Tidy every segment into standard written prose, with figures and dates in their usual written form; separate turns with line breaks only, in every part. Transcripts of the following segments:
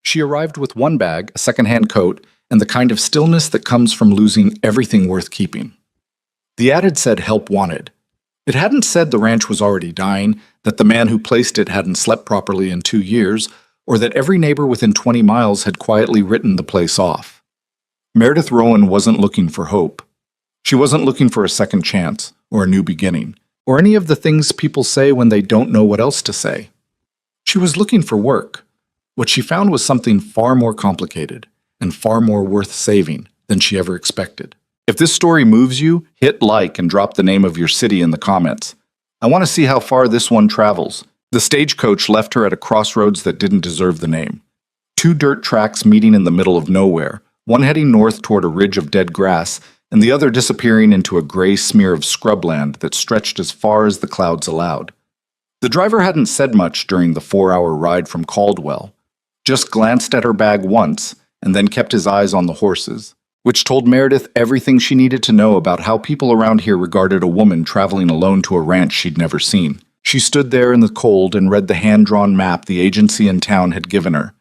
She arrived with one bag, a secondhand coat, and the kind of stillness that comes from losing everything worth keeping. The ad had said help wanted. It hadn't said the ranch was already dying, that the man who placed it hadn't slept properly in 2 years, or that every neighbor within 20 miles had quietly written the place off. Meredith Rowan wasn't looking for hope. She wasn't looking for a second chance, or a new beginning, or any of the things people say when they don't know what else to say. She was looking for work. What she found was something far more complicated, and far more worth saving than she ever expected. If this story moves you, hit like and drop the name of your city in the comments. I want to see how far this one travels. The stagecoach left her at a crossroads that didn't deserve the name. 2 dirt tracks meeting in the middle of nowhere, one heading north toward a ridge of dead grass, and the other disappearing into a gray smear of scrubland that stretched as far as the clouds allowed. The driver hadn't said much during the 4-hour ride from Caldwell, just glanced at her bag once, and then kept his eyes on the horses, which told Meredith everything she needed to know about how people around here regarded a woman traveling alone to a ranch she'd never seen. She stood there in the cold and read the hand-drawn map the agency in town had given her.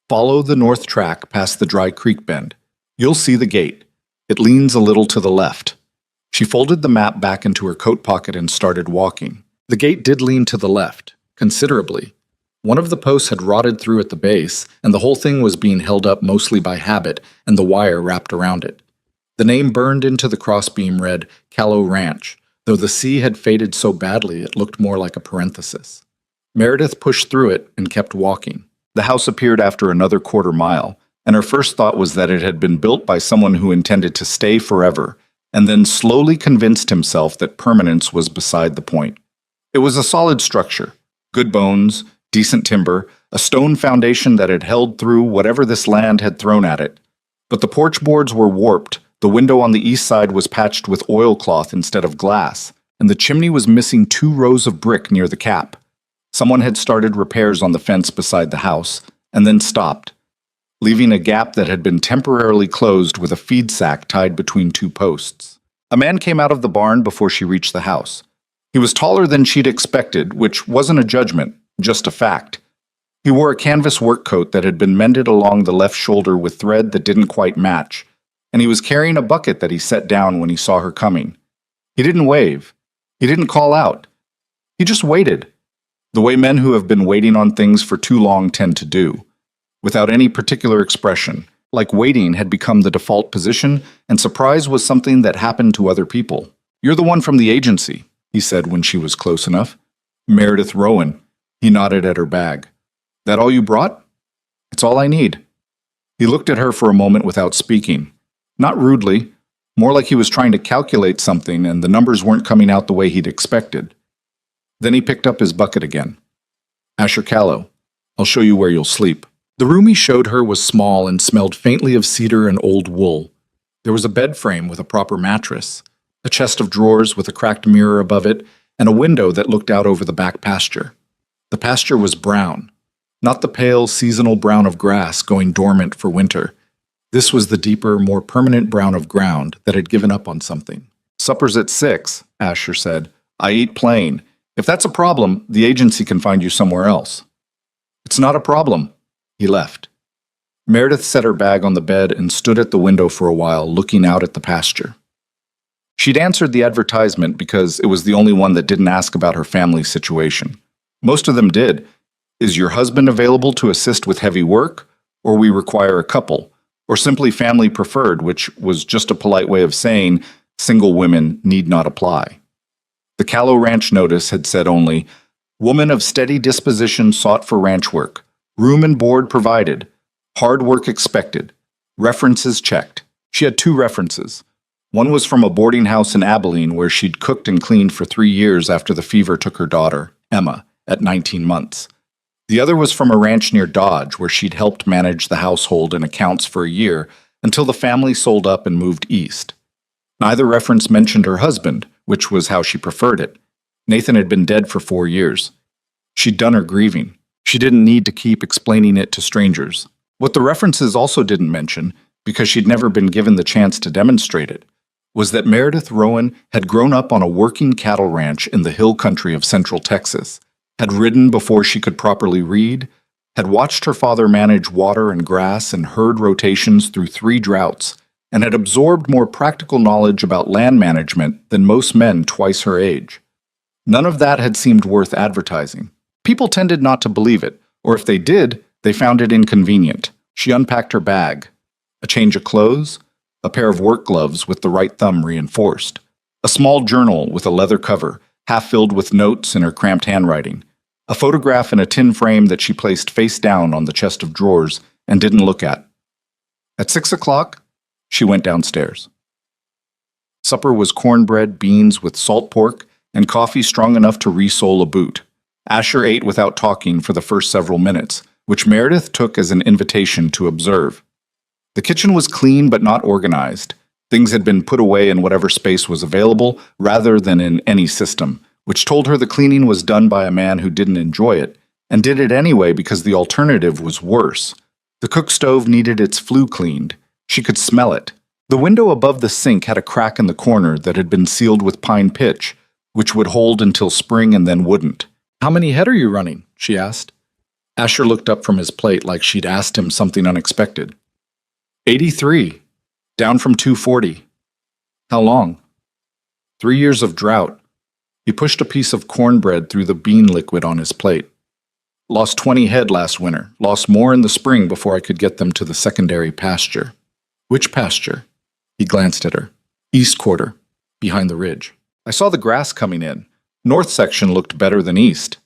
Follow the north track past the dry creek bend. You'll see the gate. It leans a little to the left. She folded the map back into her coat pocket and started walking. The gate did lean to the left, considerably. One of the posts had rotted through at the base, and the whole thing was being held up mostly by habit and the wire wrapped around it. The name burned into the crossbeam read Callow Ranch, though the C had faded so badly it looked more like a parenthesis. Meredith pushed through it and kept walking. The house appeared after another quarter mile, and her first thought was that it had been built by someone who intended to stay forever, and then slowly convinced himself that permanence was beside the point. It was a solid structure, good bones, decent timber, a stone foundation that had held through whatever this land had thrown at it. But the porch boards were warped, the window on the east side was patched with oilcloth instead of glass, and the chimney was missing 2 rows of brick near the cap. Someone had started repairs on the fence beside the house, and then stopped, leaving a gap that had been temporarily closed with a feed sack tied between 2 posts. A man came out of the barn before she reached the house. He was taller than she'd expected, which wasn't a judgment, just a fact. He wore a canvas work coat that had been mended along the left shoulder with thread that didn't quite match, and he was carrying a bucket that he set down when he saw her coming. He didn't wave. He didn't call out. He just waited, the way men who have been waiting on things for too long tend to do, without any particular expression, like waiting had become the default position, and surprise was something that happened to other people. "You're the one from the agency," he said when she was close enough. "Meredith Rowan." He nodded at her bag. "That all you brought?" "It's all I need." He looked at her for a moment without speaking. Not rudely, more like he was trying to calculate something and the numbers weren't coming out the way he'd expected. Then he picked up his bucket again. "Asher Callow, I'll show you where you'll sleep." The room he showed her was small and smelled faintly of cedar and old wool. There was a bed frame with a proper mattress, a chest of drawers with a cracked mirror above it, and a window that looked out over the back pasture. The pasture was brown, not the pale seasonal brown of grass going dormant for winter. This was the deeper, more permanent brown of ground that had given up on something. "Supper's at 6, Asher said. "I eat plain. If that's a problem, the agency can find you somewhere else." "It's not a problem." He left. Meredith set her bag on the bed and stood at the window for a while, looking out at the pasture. She'd answered the advertisement because it was the only one that didn't ask about her family's situation. Most of them did. "Is your husband available to assist with heavy work? Or we require a couple? Or simply family preferred," which was just a polite way of saying single women need not apply. The Callow Ranch notice had said only, "Woman of steady disposition sought for ranch work. Room and board provided. Hard work expected. References checked." She had 2 references. One was from a boarding house in Abilene where she'd cooked and cleaned for 3 years after the fever took her daughter, Emma, at 19 months. The other was from a ranch near Dodge where she'd helped manage the household and accounts for a year until the family sold up and moved east. Neither reference mentioned her husband, which was how she preferred it. Nathan had been dead for 4 years. She'd done her grieving. She didn't need to keep explaining it to strangers. What the references also didn't mention, because she'd never been given the chance to demonstrate it, was that Meredith Rowan had grown up on a working cattle ranch in the hill country of central Texas, had ridden before she could properly read, had watched her father manage water and grass and herd rotations through 3 droughts, and had absorbed more practical knowledge about land management than most men twice her age. None of that had seemed worth advertising. People tended not to believe it, or if they did, they found it inconvenient. She unpacked her bag. A change of clothes, a pair of work gloves with the right thumb reinforced, a small journal with a leather cover, half filled with notes in her cramped handwriting, a photograph in a tin frame that she placed face down on the chest of drawers and didn't look at. At 6 o'clock, she went downstairs. Supper was cornbread, beans with salt pork, and coffee strong enough to re-sole a boot. Asher ate without talking for the first several minutes, which Meredith took as an invitation to observe. The kitchen was clean but not organized. Things had been put away in whatever space was available rather than in any system, which told her the cleaning was done by a man who didn't enjoy it, and did it anyway because the alternative was worse. The cook stove needed its flue cleaned. She could smell it. The window above the sink had a crack in the corner that had been sealed with pine pitch, which would hold until spring and then wouldn't. "How many head are you running?" she asked. Asher looked up from his plate like she'd asked him something unexpected. 83, down from 240. How long? 3 years of drought. He pushed a piece of cornbread through the bean liquid on his plate. Lost 20 head last winter, lost more in the spring before I could get them to the secondary pasture. Which pasture? He glanced at her. East quarter, behind the ridge. I saw the grass coming in. North section looked better than east.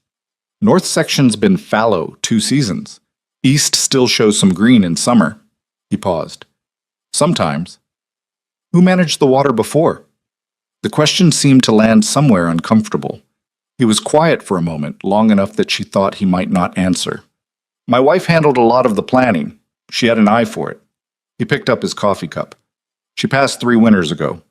North section's been fallow 2 seasons. East still shows some green in summer. He paused. Sometimes. Who managed the water before? The question seemed to land somewhere uncomfortable. He was quiet for a moment, long enough that she thought he might not answer. My wife handled a lot of the planning. She had an eye for it. He picked up his coffee cup. She passed 3 winters ago.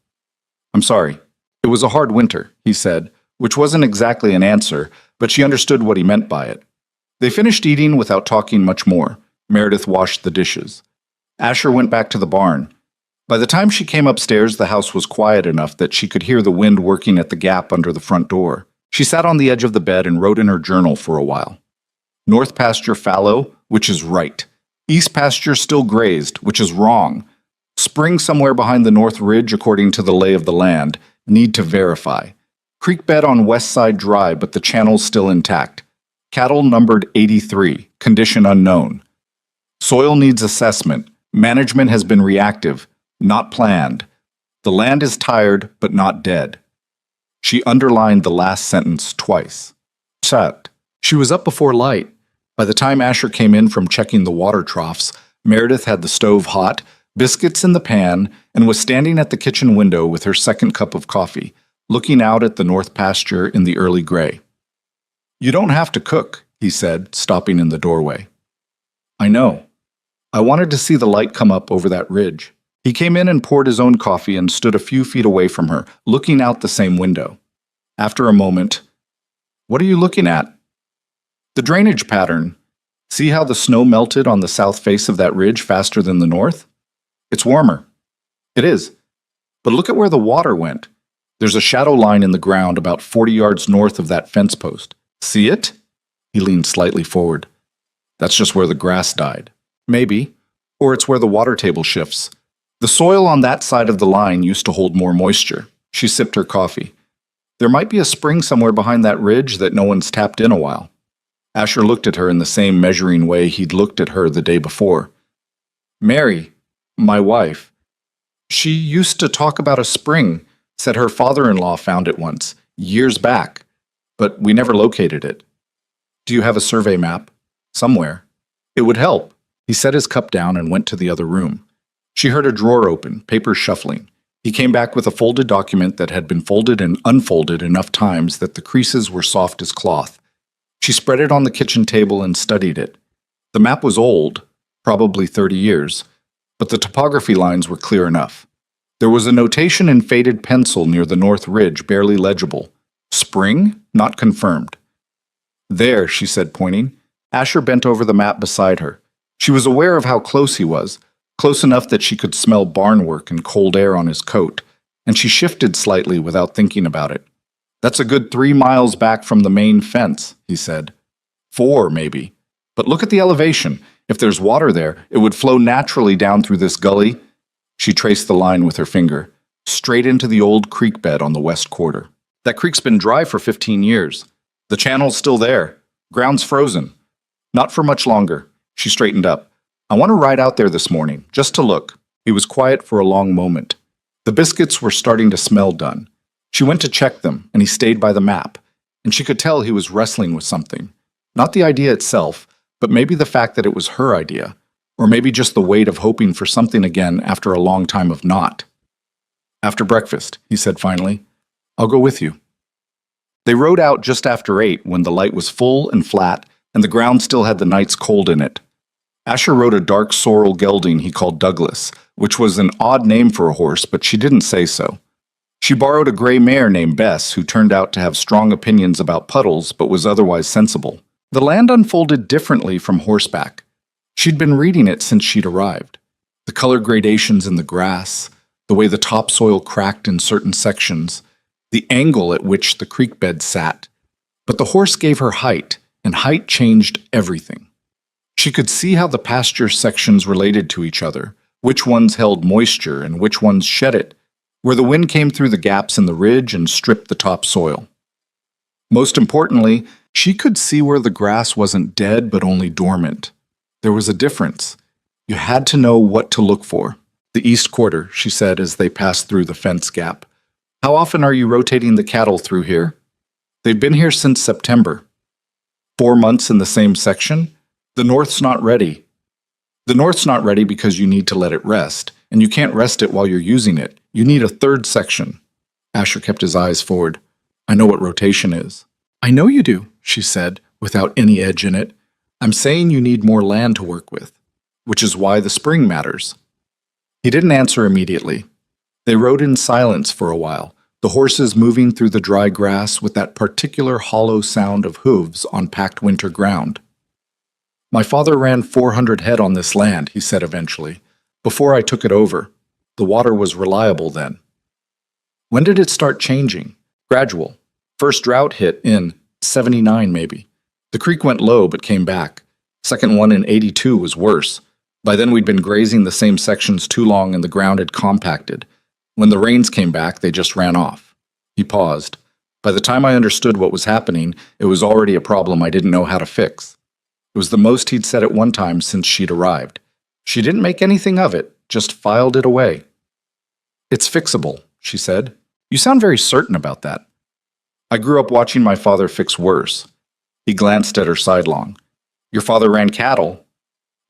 I'm sorry. It was a hard winter, he said, which wasn't exactly an answer, but she understood what he meant by it. They finished eating without talking much more. Meredith washed the dishes. Asher went back to the barn. By the time she came upstairs, the house was quiet enough that she could hear the wind working at the gap under the front door. She sat on the edge of the bed and wrote in her journal for a while. North pasture fallow, which is right. East pasture still grazed, which is wrong. Spring somewhere behind the north ridge according to the lay of the land. Need to verify. Creek bed on west side dry, but the channel's still intact. Cattle numbered 83, condition unknown. Soil needs assessment. Management has been reactive, not planned. The land is tired, but not dead. She underlined the last sentence twice. Chat. She was up before light. By the time Asher came in from checking the water troughs, Meredith had the stove hot, biscuits in the pan, and was standing at the kitchen window with her second cup of coffee, looking out at the north pasture in the early gray. You don't have to cook, he said, stopping in the doorway. I know. I wanted to see the light come up over that ridge. He came in and poured his own coffee and stood a few feet away from her, looking out the same window. After a moment, what are you looking at? The drainage pattern. See how the snow melted on the south face of that ridge faster than the north? It's warmer. It is. But look at where the water went. There's a shadow line in the ground about 40 yards north of that fence post. See it? He leaned slightly forward. That's just where the grass died. Maybe. Or it's where the water table shifts. The soil on that side of the line used to hold more moisture. She sipped her coffee. There might be a spring somewhere behind that ridge that no one's tapped in a while. Asher looked at her in the same measuring way he'd looked at her the day before. Mary, my wife, she used to talk about a spring, said her father-in-law found it once, years back, but we never located it. Do you have a survey map? Somewhere. It would help. He set his cup down and went to the other room. She heard a drawer open, papers shuffling. He came back with a folded document that had been folded and unfolded enough times that the creases were soft as cloth. She spread it on the kitchen table and studied it. The map was old, probably 30 years, but the topography lines were clear enough. There was a notation in faded pencil near the north ridge, barely legible. Spring? Not confirmed. There, she said, pointing. Asher bent over the map beside her. She was aware of how close he was, close enough that she could smell barn work and cold air on his coat, and she shifted slightly without thinking about it. That's a good 3 miles back from the main fence, he said. 4, maybe. But look at the elevation. If there's water there, it would flow naturally down through this gully. She traced the line with her finger, straight into the old creek bed on the west quarter. That creek's been dry for 15 years. The channel's still there. Ground's frozen. Not for much longer. She straightened up. I want to ride out there this morning, just to look. He was quiet for a long moment. The biscuits were starting to smell done. She went to check them, and he stayed by the map, and she could tell he was wrestling with something. Not the idea itself, but maybe the fact that it was her idea, or maybe just the weight of hoping for something again after a long time of not. After breakfast, he said finally, I'll go with you. They rode out just after 8 when the light was full and flat, and the ground still had the night's cold in it. Asher rode a dark sorrel gelding he called Douglas, which was an odd name for a horse, but she didn't say so. She borrowed a gray mare named Bess, who turned out to have strong opinions about puddles, but was otherwise sensible. The land unfolded differently from horseback. She'd been reading it since she'd arrived. The color gradations in the grass, the way the topsoil cracked in certain sections, the angle at which the creek bed sat. But the horse gave her height, and height changed everything. She could see how the pasture sections related to each other, which ones held moisture and which ones shed it, where the wind came through the gaps in the ridge and stripped the topsoil. Most importantly, she could see where the grass wasn't dead but only dormant. There was a difference. You had to know what to look for. The east quarter, she said as they passed through the fence gap. How often are you rotating the cattle through here? They've been here since September. 4 months in the same section? The north's not ready. The north's not ready because you need to let it rest, and you can't rest it while you're using it. You need a third section. Asher kept his eyes forward. I know what rotation is. I know you do, she said, without any edge in it. I'm saying you need more land to work with, which is why the spring matters. He didn't answer immediately. They rode in silence for a while, the horses moving through the dry grass with that particular hollow sound of hooves on packed winter ground. My father ran 400 head on this land, he said eventually, before I took it over. The water was reliable then. When did it start changing? Gradual. First drought hit in 79 maybe. The creek went low but came back. Second one in 82 was worse. By then we'd been grazing the same sections too long and the ground had compacted. When the rains came back, they just ran off. He paused. By the time I understood what was happening, it was already a problem I didn't know how to fix. It was the most he'd said at one time since she'd arrived. She didn't make anything of it, just filed it away. It's fixable, she said. You sound very certain about that. I grew up watching my father fix worse. He glanced at her sidelong. Your father ran cattle?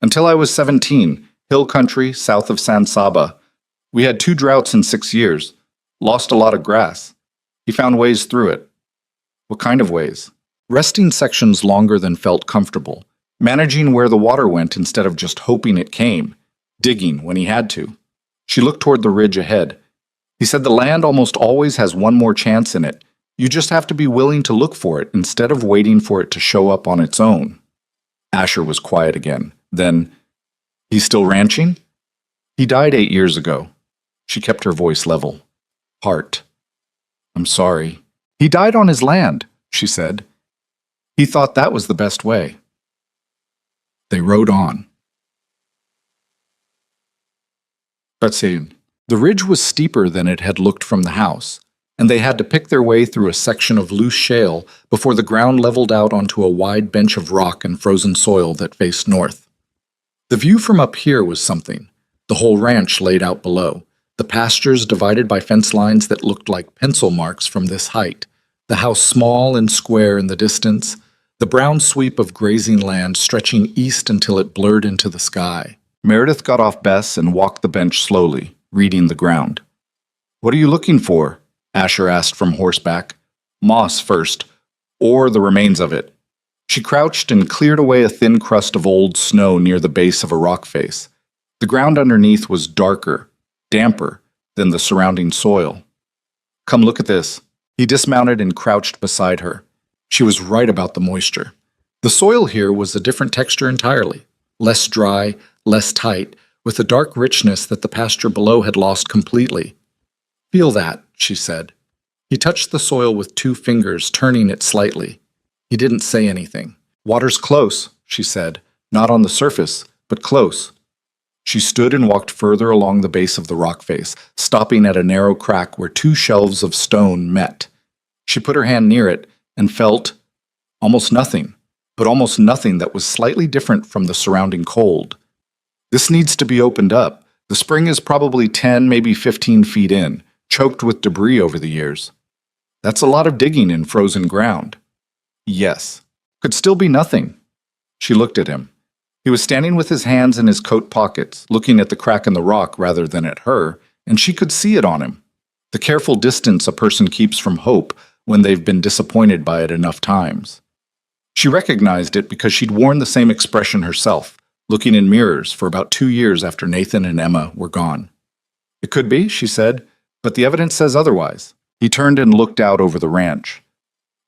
Until I was 17, hill country south of San Saba. We had 2 droughts in 6 years. Lost a lot of grass. He found ways through it. What kind of ways? Resting sections longer than felt comfortable. Managing where the water went instead of just hoping it came. Digging when he had to. She looked toward the ridge ahead. He said the land almost always has one more chance in it. You just have to be willing to look for it instead of waiting for it to show up on its own. Asher was quiet again. Then, he's still ranching? He died 8 years ago. She kept her voice level. Heart. I'm sorry. He died on his land, she said. He thought that was the best way. They rode on. The ridge was steeper than it had looked from the house, and they had to pick their way through a section of loose shale before the ground leveled out onto a wide bench of rock and frozen soil that faced north. The view from up here was something, the whole ranch laid out below, the pastures divided by fence lines that looked like pencil marks from this height, the house small and square in the distance, the brown sweep of grazing land stretching east until it blurred into the sky. Meredith got off Bess and walked the bench slowly, reading the ground. What are you looking for? Asher asked from horseback. Moss first, or the remains of it. She crouched and cleared away a thin crust of old snow near the base of a rock face. The ground underneath was darker, damper than the surrounding soil. Come look at this. He dismounted and crouched beside her. She was right about the moisture. The soil here was a different texture entirely, less dry, less tight, with a dark richness that the pasture below had lost completely. Feel that, she said. He touched the soil with 2 fingers, turning it slightly. He didn't say anything. Water's close, she said. Not on the surface, but close. She stood and walked further along the base of the rock face, stopping at a narrow crack where two shelves of stone met. She put her hand near it and felt almost nothing, but almost nothing that was slightly different from the surrounding cold. This needs to be opened up. The spring is probably 10, maybe 15 feet in, choked with debris over the years. That's a lot of digging in frozen ground. Yes. Could still be nothing. She looked at him. He was standing with his hands in his coat pockets, looking at the crack in the rock rather than at her, and she could see it on him. The careful distance a person keeps from hope when they've been disappointed by it enough times. She recognized it because she'd worn the same expression herself, looking in mirrors for about 2 years after Nathan and Emma were gone. It could be, she said, but the evidence says otherwise. He turned and looked out over the ranch.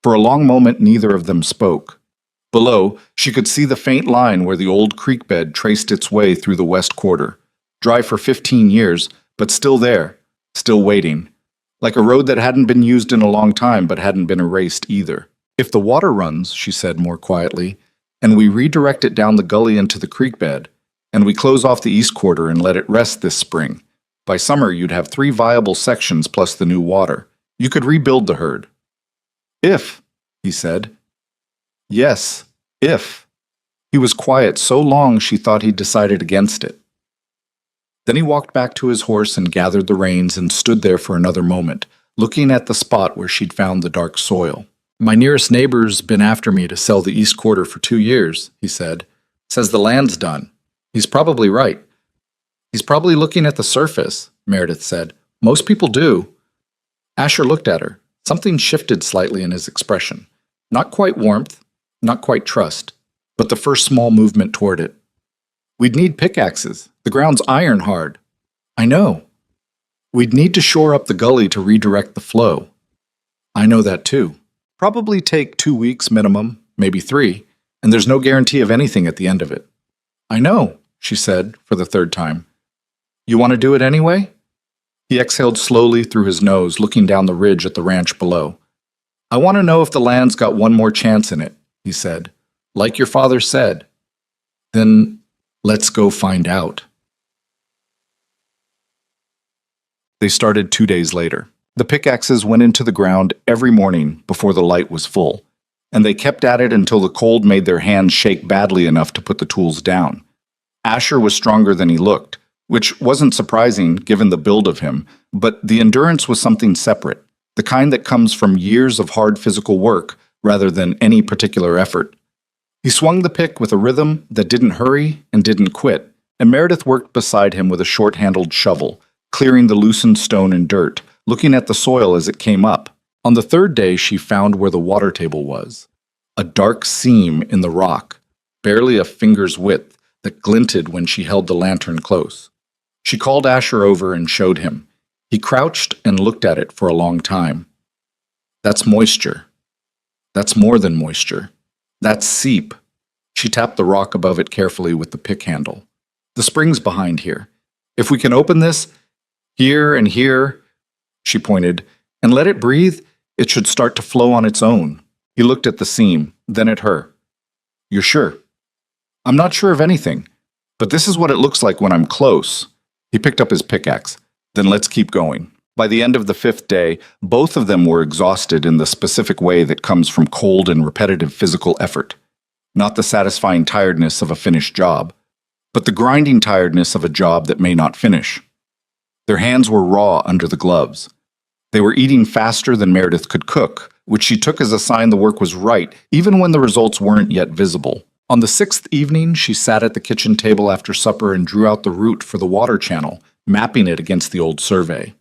For a long moment, neither of them spoke. Below, she could see the faint line where the old creek bed traced its way through the west quarter, dry for 15 years, but still there, still waiting, like a road that hadn't been used in a long time but hadn't been erased either. If the water runs, she said more quietly, and we redirect it down the gully into the creek bed, and we close off the east quarter and let it rest this spring, by summer you'd have 3 viable sections plus the new water. You could rebuild the herd. If, he said. Yes, if. He was quiet so long she thought he'd decided against it. Then he walked back to his horse and gathered the reins and stood there for another moment, looking at the spot where she'd found the dark soil. My nearest neighbor's been after me to sell the east quarter for 2 years, he said. Says the land's done. He's probably right. He's probably looking at the surface, Meredith said. Most people do. Asher looked at her. Something shifted slightly in his expression. Not quite warmth, not quite trust, but the first small movement toward it. We'd need pickaxes. The ground's iron hard. I know. We'd need to shore up the gully to redirect the flow. I know that too. Probably take 2 weeks minimum, maybe 3, and there's no guarantee of anything at the end of it. I know, she said for the 3rd time. You want to do it anyway? He exhaled slowly through his nose, looking down the ridge at the ranch below. I want to know if the land's got one more chance in it, he said. Like your father said. Then let's go find out. They started 2 days later. The pickaxes went into the ground every morning before the light was full, and they kept at it until the cold made their hands shake badly enough to put the tools down. Asher was stronger than he looked, which wasn't surprising given the build of him, but the endurance was something separate, the kind that comes from years of hard physical work rather than any particular effort. He swung the pick with a rhythm that didn't hurry and didn't quit, and Meredith worked beside him with a short-handled shovel, clearing the loosened stone and dirt, looking at the soil as it came up. On the 3rd day, she found where the water table was, a dark seam in the rock, barely a finger's width, that glinted when she held the lantern close. She called Asher over and showed him. He crouched and looked at it for a long time. That's moisture. That's more than moisture. That's seep. She tapped the rock above it carefully with the pick handle. The spring's behind here. If we can open this, here and here, she pointed, and let it breathe, it should start to flow on its own. He looked at the seam, then at her. You're sure? I'm not sure of anything, but this is what it looks like when I'm close. He picked up his pickaxe. Then let's keep going. By the end of the 5th day, both of them were exhausted in the specific way that comes from cold and repetitive physical effort. Not the satisfying tiredness of a finished job, but the grinding tiredness of a job that may not finish. Their hands were raw under the gloves. They were eating faster than Meredith could cook, which she took as a sign the work was right, even when the results weren't yet visible. On the 6th evening, she sat at the kitchen table after supper and drew out the route for the water channel, mapping it against the old survey.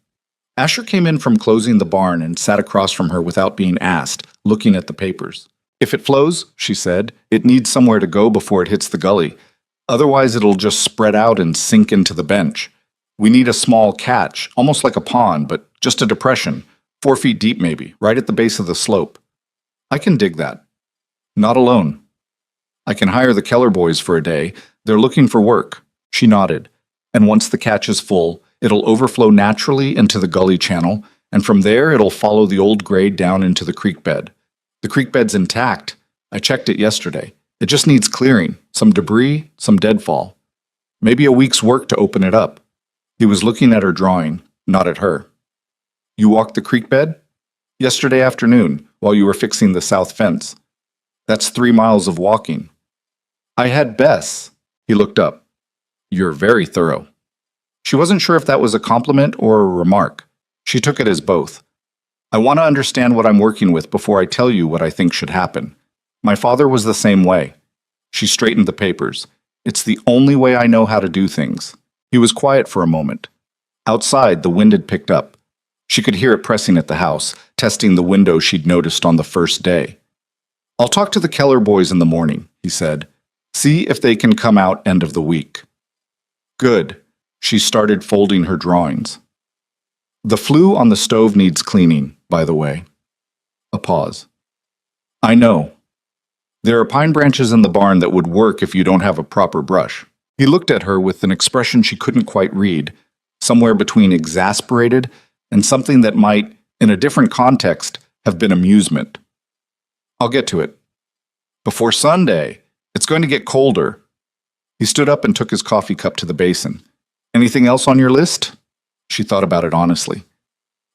Asher came in from closing the barn and sat across from her without being asked, looking at the papers. If it flows, she said, it needs somewhere to go before it hits the gully. Otherwise, it'll just spread out and sink into the bench. We need a small catch, almost like a pond, but just a depression, 4 feet deep maybe, right at the base of the slope. I can dig that. Not alone. I can hire the Keller boys for a day. They're looking for work. She nodded. And once the catch is full, it'll overflow naturally into the gully channel, and from there it'll follow the old grade down into the creek bed. The creek bed's intact. I checked it yesterday. It just needs clearing, some debris, some deadfall. Maybe a week's work to open it up. He was looking at her drawing, not at her. You walked the creek bed? Yesterday afternoon, while you were fixing the south fence. That's 3 miles of walking. I had Bess. He looked up. You're very thorough. She wasn't sure if that was a compliment or a remark. She took it as both. I want to understand what I'm working with before I tell you what I think should happen. My father was the same way. She straightened the papers. It's the only way I know how to do things. He was quiet for a moment. Outside, the wind had picked up. She could hear it pressing at the house, testing the window she'd noticed on the first day. I'll talk to the Keller boys in the morning, he said. See if they can come out end of the week. Good. She started folding her drawings. The flue on the stove needs cleaning, by the way. A pause. I know. There are pine branches in the barn that would work if you don't have a proper brush. He looked at her with an expression she couldn't quite read, somewhere between exasperated and something that might, in a different context, have been amusement. I'll get to it. Before Sunday. It's going to get colder. He stood up and took his coffee cup to the basin. Anything else on your list? She thought about it honestly.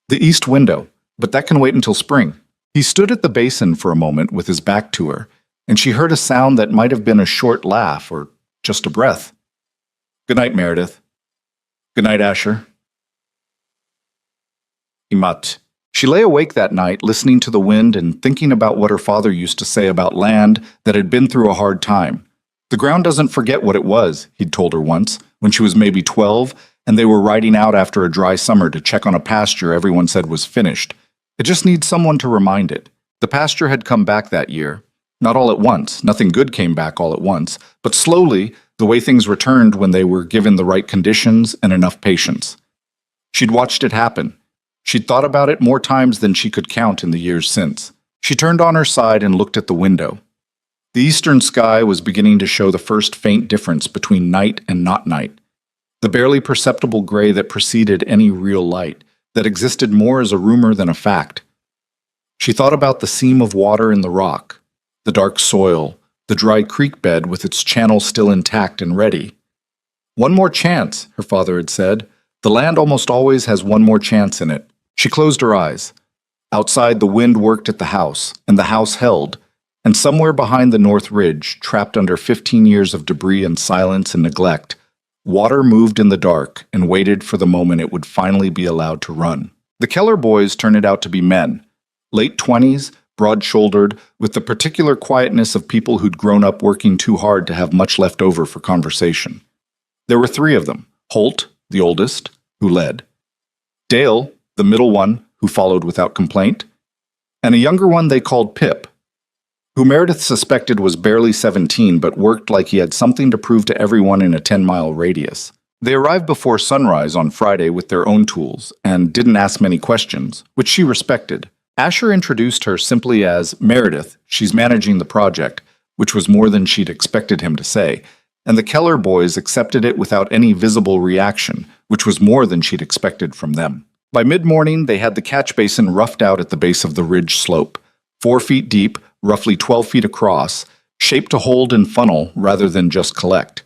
The east window, but that can wait until spring. He stood at the basin for a moment with his back to her, and she heard a sound that might have been a short laugh or just a breath. Good night, Meredith. Good night, Asher. Imat. She lay awake that night, listening to the wind and thinking about what her father used to say about land that had been through a hard time. The ground doesn't forget what it was, he'd told her once, when she was maybe 12, and they were riding out after a dry summer to check on a pasture everyone said was finished. It just needs someone to remind it. The pasture had come back that year. Not all at once, nothing good came back all at once, but slowly, the way things returned when they were given the right conditions and enough patience. She'd watched it happen. She'd thought about it more times than she could count in the years since. She turned on her side and looked at the window. The eastern sky was beginning to show the first faint difference between night and not night. The barely perceptible gray that preceded any real light, that existed more as a rumor than a fact. She thought about the seam of water in the rock, the dark soil, the dry creek bed with its channel still intact and ready. One more chance, her father had said. The land almost always has one more chance in it. She closed her eyes. Outside, the wind worked at the house, and the house held, and somewhere behind the north ridge, trapped under 15 years of debris and silence and neglect, water moved in the dark and waited for the moment it would finally be allowed to run. The Keller boys turned out to be men, late 20s, broad-shouldered, with the particular quietness of people who'd grown up working too hard to have much left over for conversation. There were 3 of them: Holt, the oldest, who led; Dale, the middle one, who followed without complaint; and a younger one they called Pip, who Meredith suspected was barely 17 but worked like he had something to prove to everyone in a 10-mile radius. They arrived before sunrise on Friday with their own tools and didn't ask many questions, which she respected. Asher introduced her simply as Meredith, she's managing the project, which was more than she'd expected him to say, and the Keller boys accepted it without any visible reaction, which was more than she'd expected from them. By mid-morning, they had the catch basin roughed out at the base of the ridge slope, 4 feet deep, roughly 12 feet across, shaped to hold and funnel rather than just collect.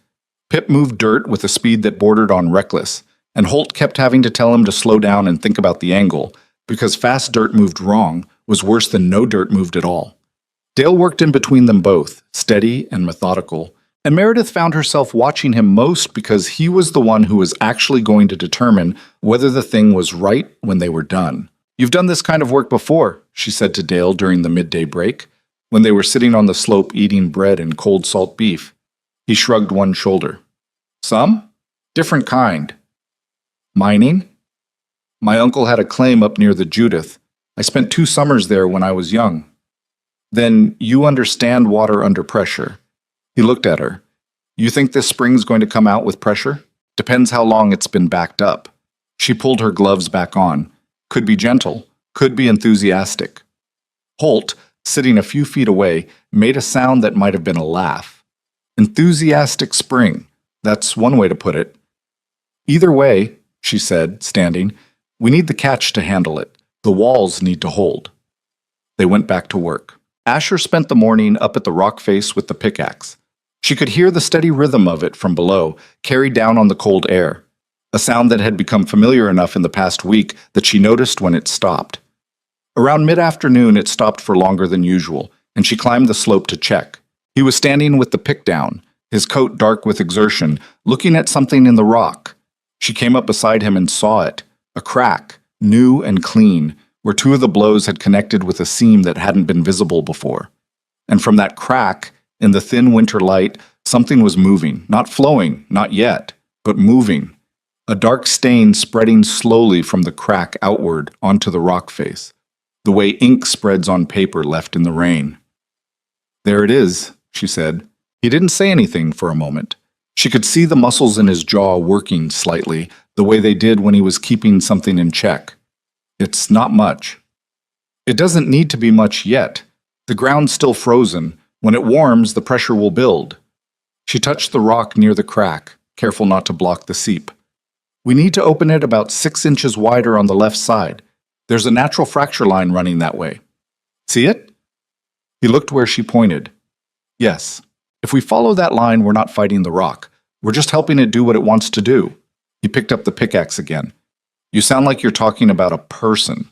Pip moved dirt with a speed that bordered on reckless, and Holt kept having to tell him to slow down and think about the angle, because fast dirt moved wrong was worse than no dirt moved at all. Dale worked in between them both, steady and methodical, and Meredith found herself watching him most because he was the one who was actually going to determine whether the thing was right when they were done. You've done this kind of work before, she said to Dale during the midday break, when they were sitting on the slope eating bread and cold salt beef. He shrugged one shoulder. Some? Different kind. Mining? My uncle had a claim up near the Judith. I spent 2 summers there when I was young. Then you understand water under pressure. He looked at her. You think this spring's going to come out with pressure? Depends how long it's been backed up. She pulled her gloves back on. Could be gentle, could be enthusiastic. Holt, sitting a few feet away, made a sound that might have been a laugh. Enthusiastic spring. That's one way to put it. Either way, she said, standing, we need the catch to handle it. The walls need to hold. They went back to work. Asher spent the morning up at the rock face with the pickaxe. She could hear the steady rhythm of it from below, carried down on the cold air, a sound that had become familiar enough in the past week that she noticed when it stopped. Around mid-afternoon, it stopped for longer than usual, and she climbed the slope to check. He was standing with the pick down, his coat dark with exertion, looking at something in the rock. She came up beside him and saw it, a crack, new and clean, where two of the blows had connected with a seam that hadn't been visible before. And from that crack, in the thin winter light, something was moving, not flowing, not yet, but moving. A dark stain spreading slowly from the crack outward onto the rock face, the way ink spreads on paper left in the rain. "There it is," she said. He didn't say anything for a moment. She could see the muscles in his jaw working slightly, the way they did when he was keeping something in check. "It's not much." "It doesn't need to be much yet. The ground's still frozen. When it warms, the pressure will build." She touched the rock near the crack, careful not to block the seep. "We need to open it about 6 inches wider on the left side. There's a natural fracture line running that way. See it?" He looked where she pointed. "Yes. If we follow that line, we're not fighting the rock. We're just helping it do what it wants to do." He picked up the pickaxe again. "You sound like you're talking about a person."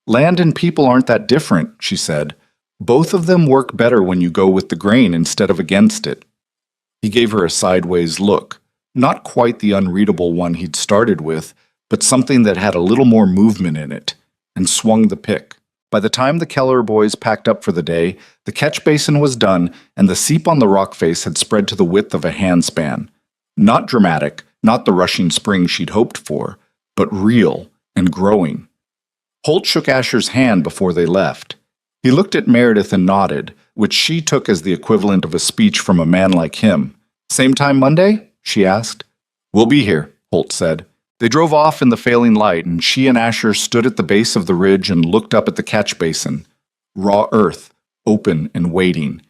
"Land and people aren't that different," she said. "Both of them work better when you go with the grain instead of against it." He gave her a sideways look, not quite the unreadable one he'd started with, but something that had a little more movement in it, and swung the pick. By the time the Keller boys packed up for the day, the catch basin was done, and the seep on the rock face had spread to the width of a handspan. Not dramatic, not the rushing spring she'd hoped for, but real and growing. Holt shook Asher's hand before they left. He looked at Meredith and nodded, which she took as the equivalent of a speech from a man like him. "Same time Monday?" she asked. "We'll be here," Holt said. They drove off in the failing light, and she and Asher stood at the base of the ridge and looked up at the catch basin. Raw earth, open and waiting.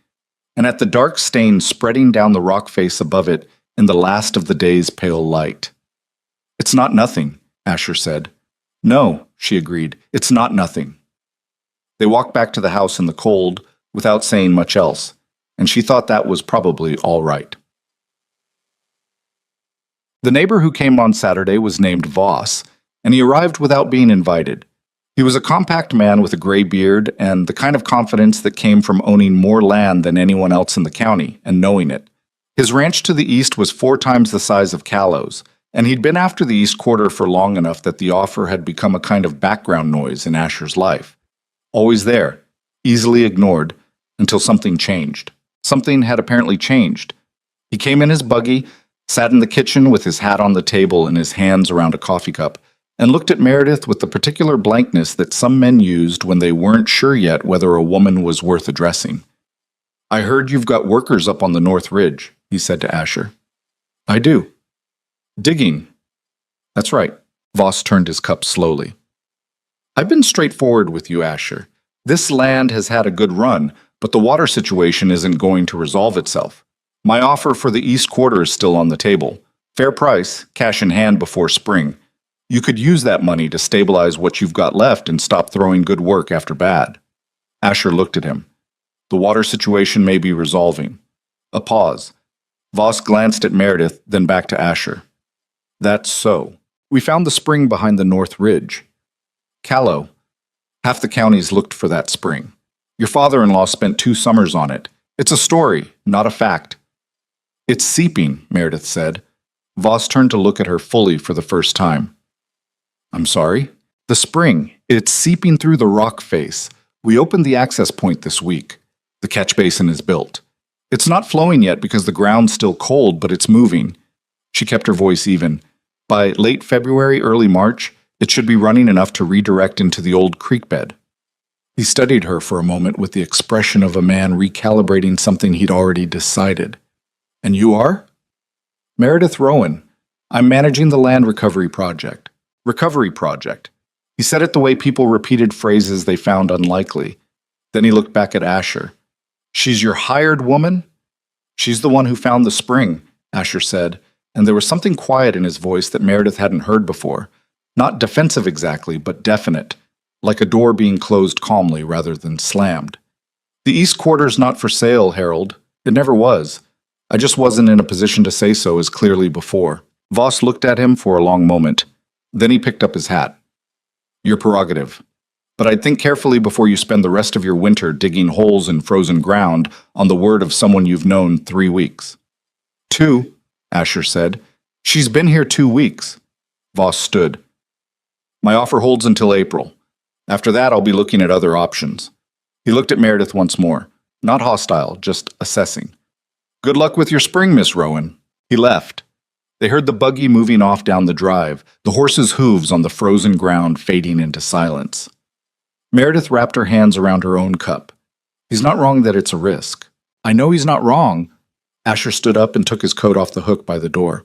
And at the dark stain spreading down the rock face above it in the last of the day's pale light. "It's not nothing," Asher said. "No," she agreed, "it's not nothing." They walked back to the house in the cold, without saying much else, and she thought that was probably all right. The neighbor who came on Saturday was named Voss, and he arrived without being invited. He was a compact man with a gray beard and the kind of confidence that came from owning more land than anyone else in the county and knowing it. His ranch to the east was 4 times the size of Callow's, and he'd been after the East Quarter for long enough that the offer had become a kind of background noise in Asher's life. Always there, easily ignored, until something changed. Something had apparently changed. He came in his buggy, sat in the kitchen with his hat on the table and his hands around a coffee cup, and looked at Meredith with the particular blankness that some men used when they weren't sure yet whether a woman was worth addressing. "I heard you've got workers up on the North Ridge," he said to Asher. "I do." "Digging." "That's right." Voss turned his cup slowly. "I've been straightforward with you, Asher. This land has had a good run, but the water situation isn't going to resolve itself. My offer for the East Quarter is still on the table. Fair price, cash in hand before spring. You could use that money to stabilize what you've got left and stop throwing good work after bad." Asher looked at him. "The water situation may be resolving." A pause. Voss glanced at Meredith, then back to Asher. "That's so. We found the spring behind the North Ridge. Callow. Half the counties looked for that spring. Your father-in-law spent 2 summers on it. It's a story, not a fact." "It's seeping," Meredith said. Voss turned to look at her fully for the first time. "I'm sorry?" "The spring. It's seeping through the rock face. We opened the access point this week. The catch basin is built. It's not flowing yet because the ground's still cold, but it's moving." She kept her voice even. "By late February, early March, it should be running enough to redirect into the old creek bed." He studied her for a moment with the expression of a man recalibrating something he'd already decided. "And you are?" "Meredith Rowan. I'm managing the land recovery project." "Recovery project." He said it the way people repeated phrases they found unlikely. Then he looked back at Asher. "She's your hired woman?" "She's the one who found the spring," Asher said, and there was something quiet in his voice that Meredith hadn't heard before. Not defensive exactly, but definite, like a door being closed calmly rather than slammed. The East Quarter's not for sale, Harold. It never was. I just wasn't in a position to say so as clearly before. Voss looked at him for a long moment. Then he picked up his hat. Your prerogative. But I'd think carefully before you spend the rest of your winter digging holes in frozen ground on the word of someone you've known 3 weeks. 2, Asher said. She's been here 2 weeks. Voss stood. My offer holds until April. After that, I'll be looking at other options. He looked at Meredith once more. Not hostile, just assessing. Good luck with your spring, Miss Rowan. He left. They heard the buggy moving off down the drive, the horse's hooves on the frozen ground fading into silence. Meredith wrapped her hands around her own cup. He's not wrong that it's a risk. I know he's not wrong. Asher stood up and took his coat off the hook by the door.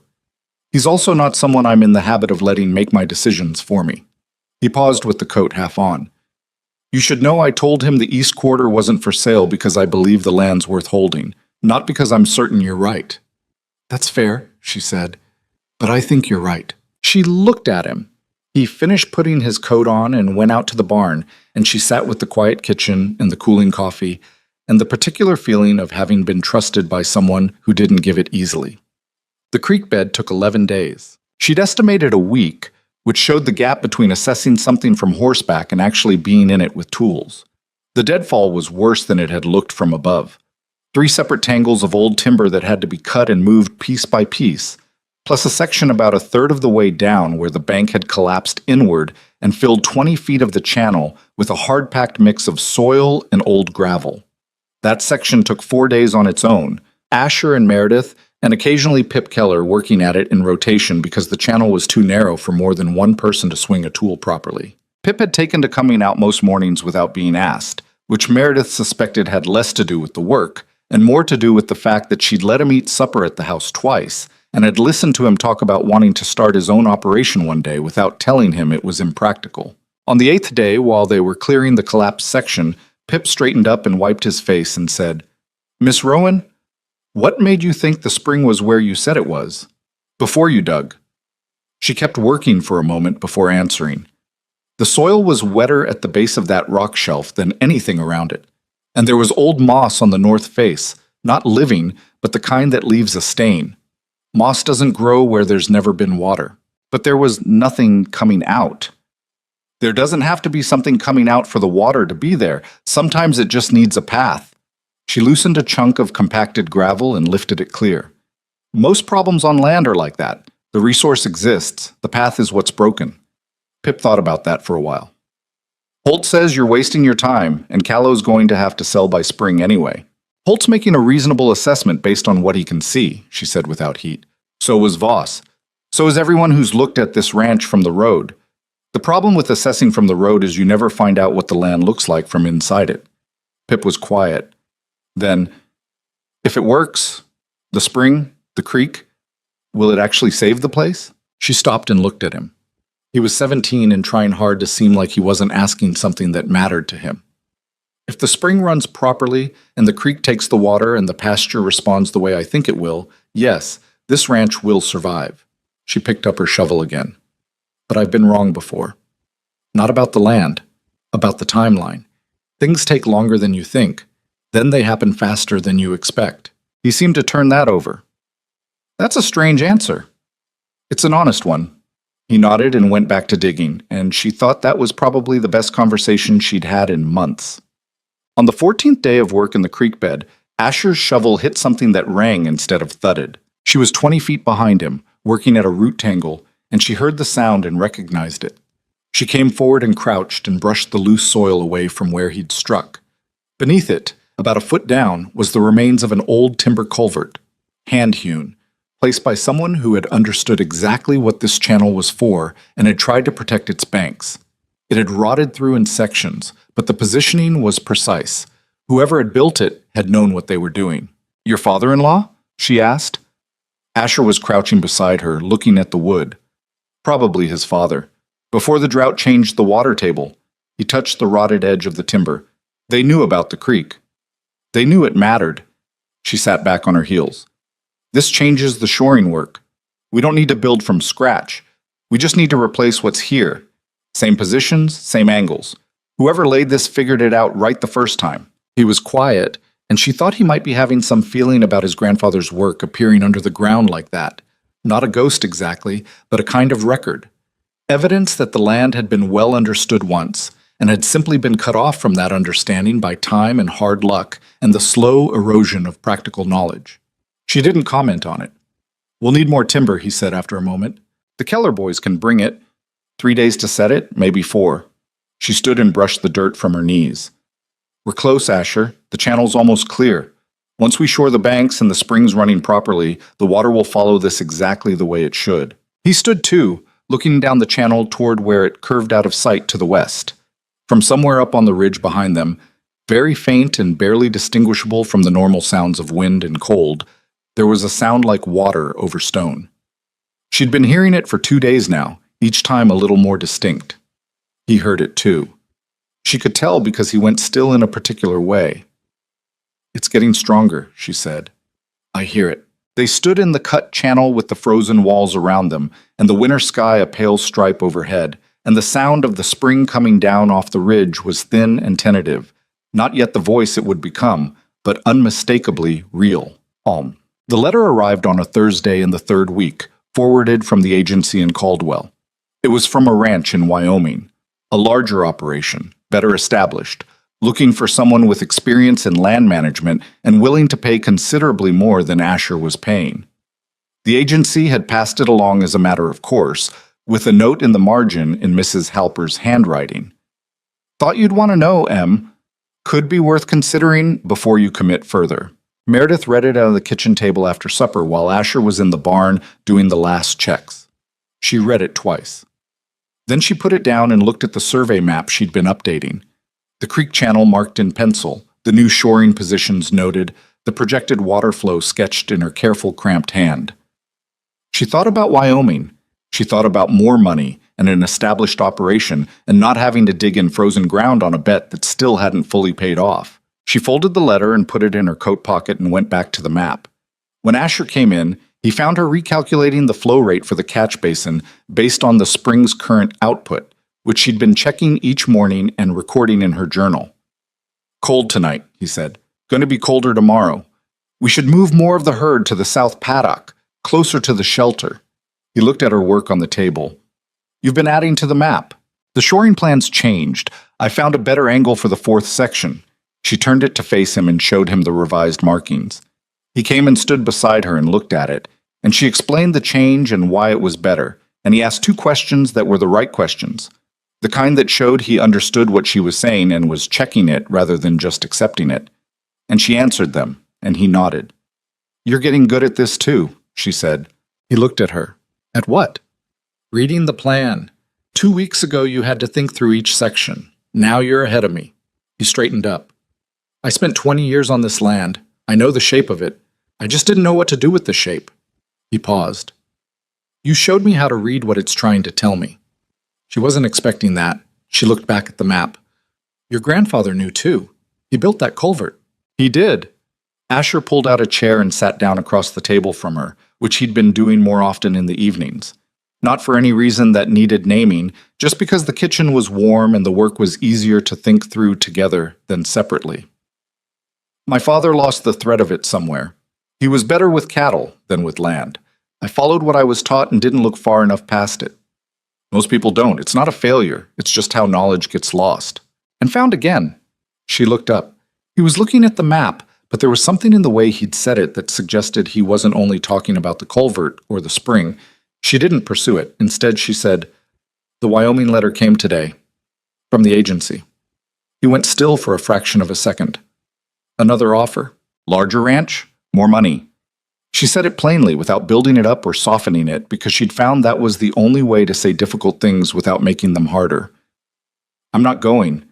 He's also not someone I'm in the habit of letting make my decisions for me. He paused with the coat half on. You should know I told him the East Quarter wasn't for sale because I believe the land's worth holding, not because I'm certain you're right. That's fair, she said, but I think you're right. She looked at him. He finished putting his coat on and went out to the barn, and she sat with the quiet kitchen and the cooling coffee and the particular feeling of having been trusted by someone who didn't give it easily. The creek bed took 11 days. She'd estimated a week, which showed the gap between assessing something from horseback and actually being in it with tools. The deadfall was worse than it had looked from above. 3 separate tangles of old timber that had to be cut and moved piece by piece, plus a section about 1/3 of the way down where the bank had collapsed inward and filled 20 feet of the channel with a hard-packed mix of soil and old gravel. That section took 4 days on its own, Asher and Meredith, and occasionally Pip Keller working at it in rotation because the channel was too narrow for more than one person to swing a tool properly. Pip had taken to coming out most mornings without being asked, which Meredith suspected had less to do with the work, and more to do with the fact that she'd let him eat supper at the house twice, and had listened to him talk about wanting to start his own operation one day without telling him it was impractical. On the 8th day, while they were clearing the collapsed section, Pip straightened up and wiped his face and said, Miss Rowan, what made you think the spring was where you said it was? Before you dug. She kept working for a moment before answering. The soil was wetter at the base of that rock shelf than anything around it, and there was old moss on the north face, not living, but the kind that leaves a stain. Moss doesn't grow where there's never been water, but there was nothing coming out. There doesn't have to be something coming out for the water to be there. Sometimes it just needs a path. She loosened a chunk of compacted gravel and lifted it clear. Most problems on land are like that. The resource exists. The path is what's broken. Pip thought about that for a while. Holt says you're wasting your time, and Callow's going to have to sell by spring anyway. Holt's making a reasonable assessment based on what he can see, she said without heat. So was Voss. So is everyone who's looked at this ranch from the road. The problem with assessing from the road is you never find out what the land looks like from inside it. Pip was quiet. Then, if it works, the spring, the creek, will it actually save the place? She stopped and looked at him. He was 17 and trying hard to seem like he wasn't asking something that mattered to him. If the spring runs properly and the creek takes the water and the pasture responds the way I think it will, yes, this ranch will survive. She picked up her shovel again. But I've been wrong before. Not about the land, about the timeline. Things take longer than you think. Then they happen faster than you expect. He seemed to turn that over. That's a strange answer. It's an honest one. He nodded and went back to digging, and she thought that was probably the best conversation she'd had in months. On the 14th day of work in the creek bed, Asher's shovel hit something that rang instead of thudded. She was 20 feet behind him, working at a root tangle, and she heard the sound and recognized it. She came forward and crouched and brushed the loose soil away from where he'd struck. Beneath it, about a foot down, was the remains of an old timber culvert, hand-hewn, placed by someone who had understood exactly what this channel was for and had tried to protect its banks. It had rotted through in sections, but the positioning was precise. Whoever had built it had known what they were doing. Your father-in-law? She asked. Asher was crouching beside her, looking at the wood. Probably his father. Before the drought changed the water table, he touched the rotted edge of the timber. They knew about the creek. They knew it mattered. She sat back on her heels. This changes the shoring work. We don't need to build from scratch. We just need to replace what's here. Same positions, same angles. Whoever laid this figured it out right the first time. He was quiet, and she thought he might be having some feeling about his grandfather's work appearing under the ground like that. Not a ghost exactly, but a kind of record. Evidence that the land had been well understood once, and had simply been cut off from that understanding by time and hard luck and the slow erosion of practical knowledge. She didn't comment on it. "We'll need more timber," he said after a moment. "The Keller boys can bring it. 3 days to set it, maybe 4. She stood and brushed the dirt from her knees. "We're close, Asher. The channel's almost clear. Once we shore the banks and the springs running properly, the water will follow this exactly the way it should." He stood too, looking down the channel toward where it curved out of sight to the west. From somewhere up on the ridge behind them, very faint and barely distinguishable from the normal sounds of wind and cold, there was a sound like water over stone. She'd been hearing it for 2 days now, each time a little more distinct. He heard it too. She could tell because he went still in a particular way. "It's getting stronger," she said. "I hear it." They stood in the cut channel with the frozen walls around them, and the winter sky a pale stripe overhead, and the sound of the spring coming down off the ridge was thin and tentative, not yet the voice it would become, but unmistakably real. The letter arrived on a Thursday in the 3rd week, forwarded from the agency in Caldwell. It was from a ranch in Wyoming, a larger operation, better established, looking for someone with experience in land management and willing to pay considerably more than Asher was paying. The agency had passed it along as a matter of course, with a note in the margin in Mrs. Halper's handwriting. "Thought you'd want to know, Em. Could be worth considering before you commit further." Meredith read it at the kitchen table after supper while Asher was in the barn doing the last checks. She read it twice. Then she put it down and looked at the survey map she'd been updating. The creek channel marked in pencil, the new shoring positions noted, the projected water flow sketched in her careful, cramped hand. She thought about Wyoming. She thought about more money and an established operation and not having to dig in frozen ground on a bet that still hadn't fully paid off. She folded the letter and put it in her coat pocket and went back to the map. When Asher came in, he found her recalculating the flow rate for the catch basin based on the spring's current output, which she'd been checking each morning and recording in her journal. "Cold tonight," he said. "Going to be colder tomorrow. We should move more of the herd to the south paddock, closer to the shelter." He looked at her work on the table. "You've been adding to the map. The shoring plan's changed. I found a better angle for the 4th section." She turned it to face him and showed him the revised markings. He came and stood beside her and looked at it, and she explained the change and why it was better, and he asked 2 questions that were the right questions, the kind that showed he understood what she was saying and was checking it rather than just accepting it. And she answered them, and he nodded. "You're getting good at this too," she said. He looked at her. "At what?" "Reading the plan. 2 weeks ago you had to think through each section. Now you're ahead of me." He straightened up. "I spent 20 years on this land. I know the shape of it. I just didn't know what to do with the shape." He paused. "You showed me how to read what it's trying to tell me." She wasn't expecting that. She looked back at the map. "Your grandfather knew too. He built that culvert." "He did." Asher pulled out a chair and sat down across the table from her, which he'd been doing more often in the evenings. Not for any reason that needed naming, just because the kitchen was warm and the work was easier to think through together than separately. "My father lost the thread of it somewhere. He was better with cattle than with land. I followed what I was taught and didn't look far enough past it. Most people don't. It's not a failure. It's just how knowledge gets lost. And found again." She looked up. He was looking at the map, but there was something in the way he'd said it that suggested he wasn't only talking about the culvert or the spring. She didn't pursue it. Instead, she said, "The Wyoming letter came today. From the agency." He went still for a fraction of a second. "Another offer? Larger ranch? More money?" She said it plainly without building it up or softening it because she'd found that was the only way to say difficult things without making them harder. "I'm not going.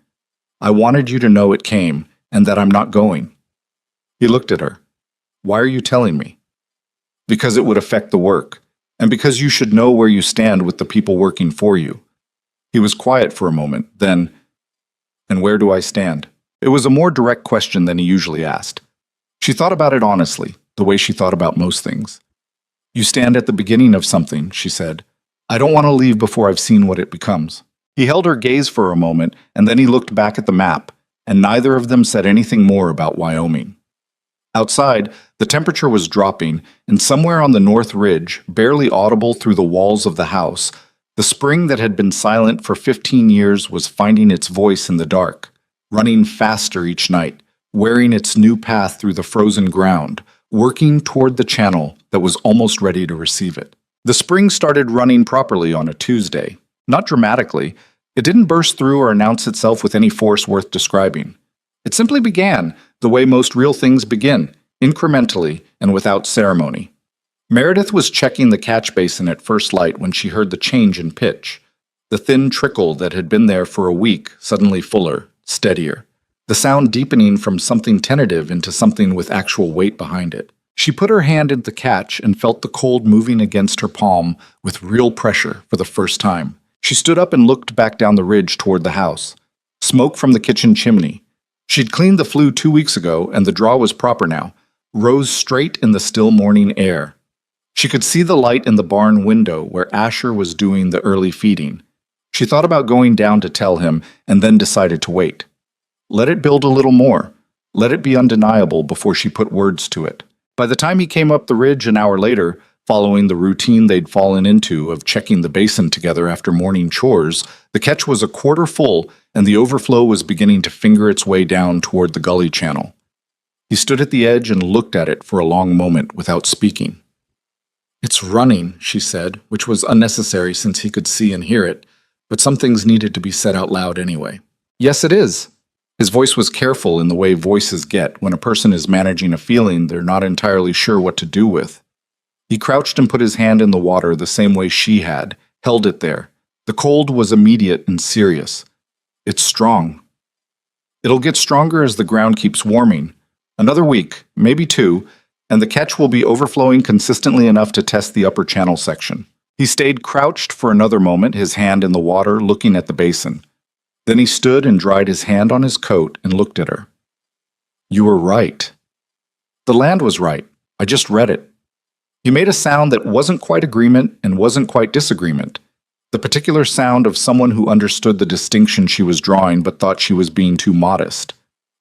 I wanted you to know it came and that I'm not going." He looked at her. "Why are you telling me?" "Because it would affect the work, and because you should know where you stand with the people working for you." He was quiet for a moment, then, "And where do I stand?" It was a more direct question than he usually asked. She thought about it honestly, the way she thought about most things. "You stand at the beginning of something," she said. "I don't want to leave before I've seen what it becomes." He held her gaze for a moment, and then he looked back at the map, and neither of them said anything more about Wyoming. Outside, the temperature was dropping, and somewhere on the north ridge, barely audible through the walls of the house, the spring that had been silent for 15 years was finding its voice in the dark, running faster each night, wearing its new path through the frozen ground, working toward the channel that was almost ready to receive it. The spring started running properly on a Tuesday. Not dramatically. It didn't burst through or announce itself with any force worth describing. It simply began the way most real things begin, incrementally and without ceremony. Meredith was checking the catch basin at first light when she heard the change in pitch. The thin trickle that had been there for a week suddenly fuller, steadier. The sound deepening from something tentative into something with actual weight behind it. She put her hand in the catch and felt the cold moving against her palm with real pressure for the first time. She stood up and looked back down the ridge toward the house. Smoke from the kitchen chimney. She'd cleaned the flue 2 weeks ago, and the draw was proper now, rose straight in the still morning air. She could see the light in the barn window where Asher was doing the early feeding. She thought about going down to tell him, and then decided to wait. Let it build a little more. Let it be undeniable before she put words to it. By the time he came up the ridge an hour later, following the routine they'd fallen into of checking the basin together after morning chores, the catch was a quarter full, and the overflow was beginning to finger its way down toward the gully channel. He stood at the edge and looked at it for a long moment without speaking. "It's running," she said, which was unnecessary since he could see and hear it, but some things needed to be said out loud anyway. "Yes, it is." His voice was careful in the way voices get when a person is managing a feeling they're not entirely sure what to do with. He crouched and put his hand in the water the same way she had, held it there. The cold was immediate and serious. "It's strong. It'll get stronger as the ground keeps warming. Another week, maybe 2, and the catch will be overflowing consistently enough to test the upper channel section." He stayed crouched for another moment, his hand in the water, looking at the basin. Then he stood and dried his hand on his coat and looked at her. "You were right. The land was right. I just read it." He made a sound that wasn't quite agreement and wasn't quite disagreement. The particular sound of someone who understood the distinction she was drawing but thought she was being too modest.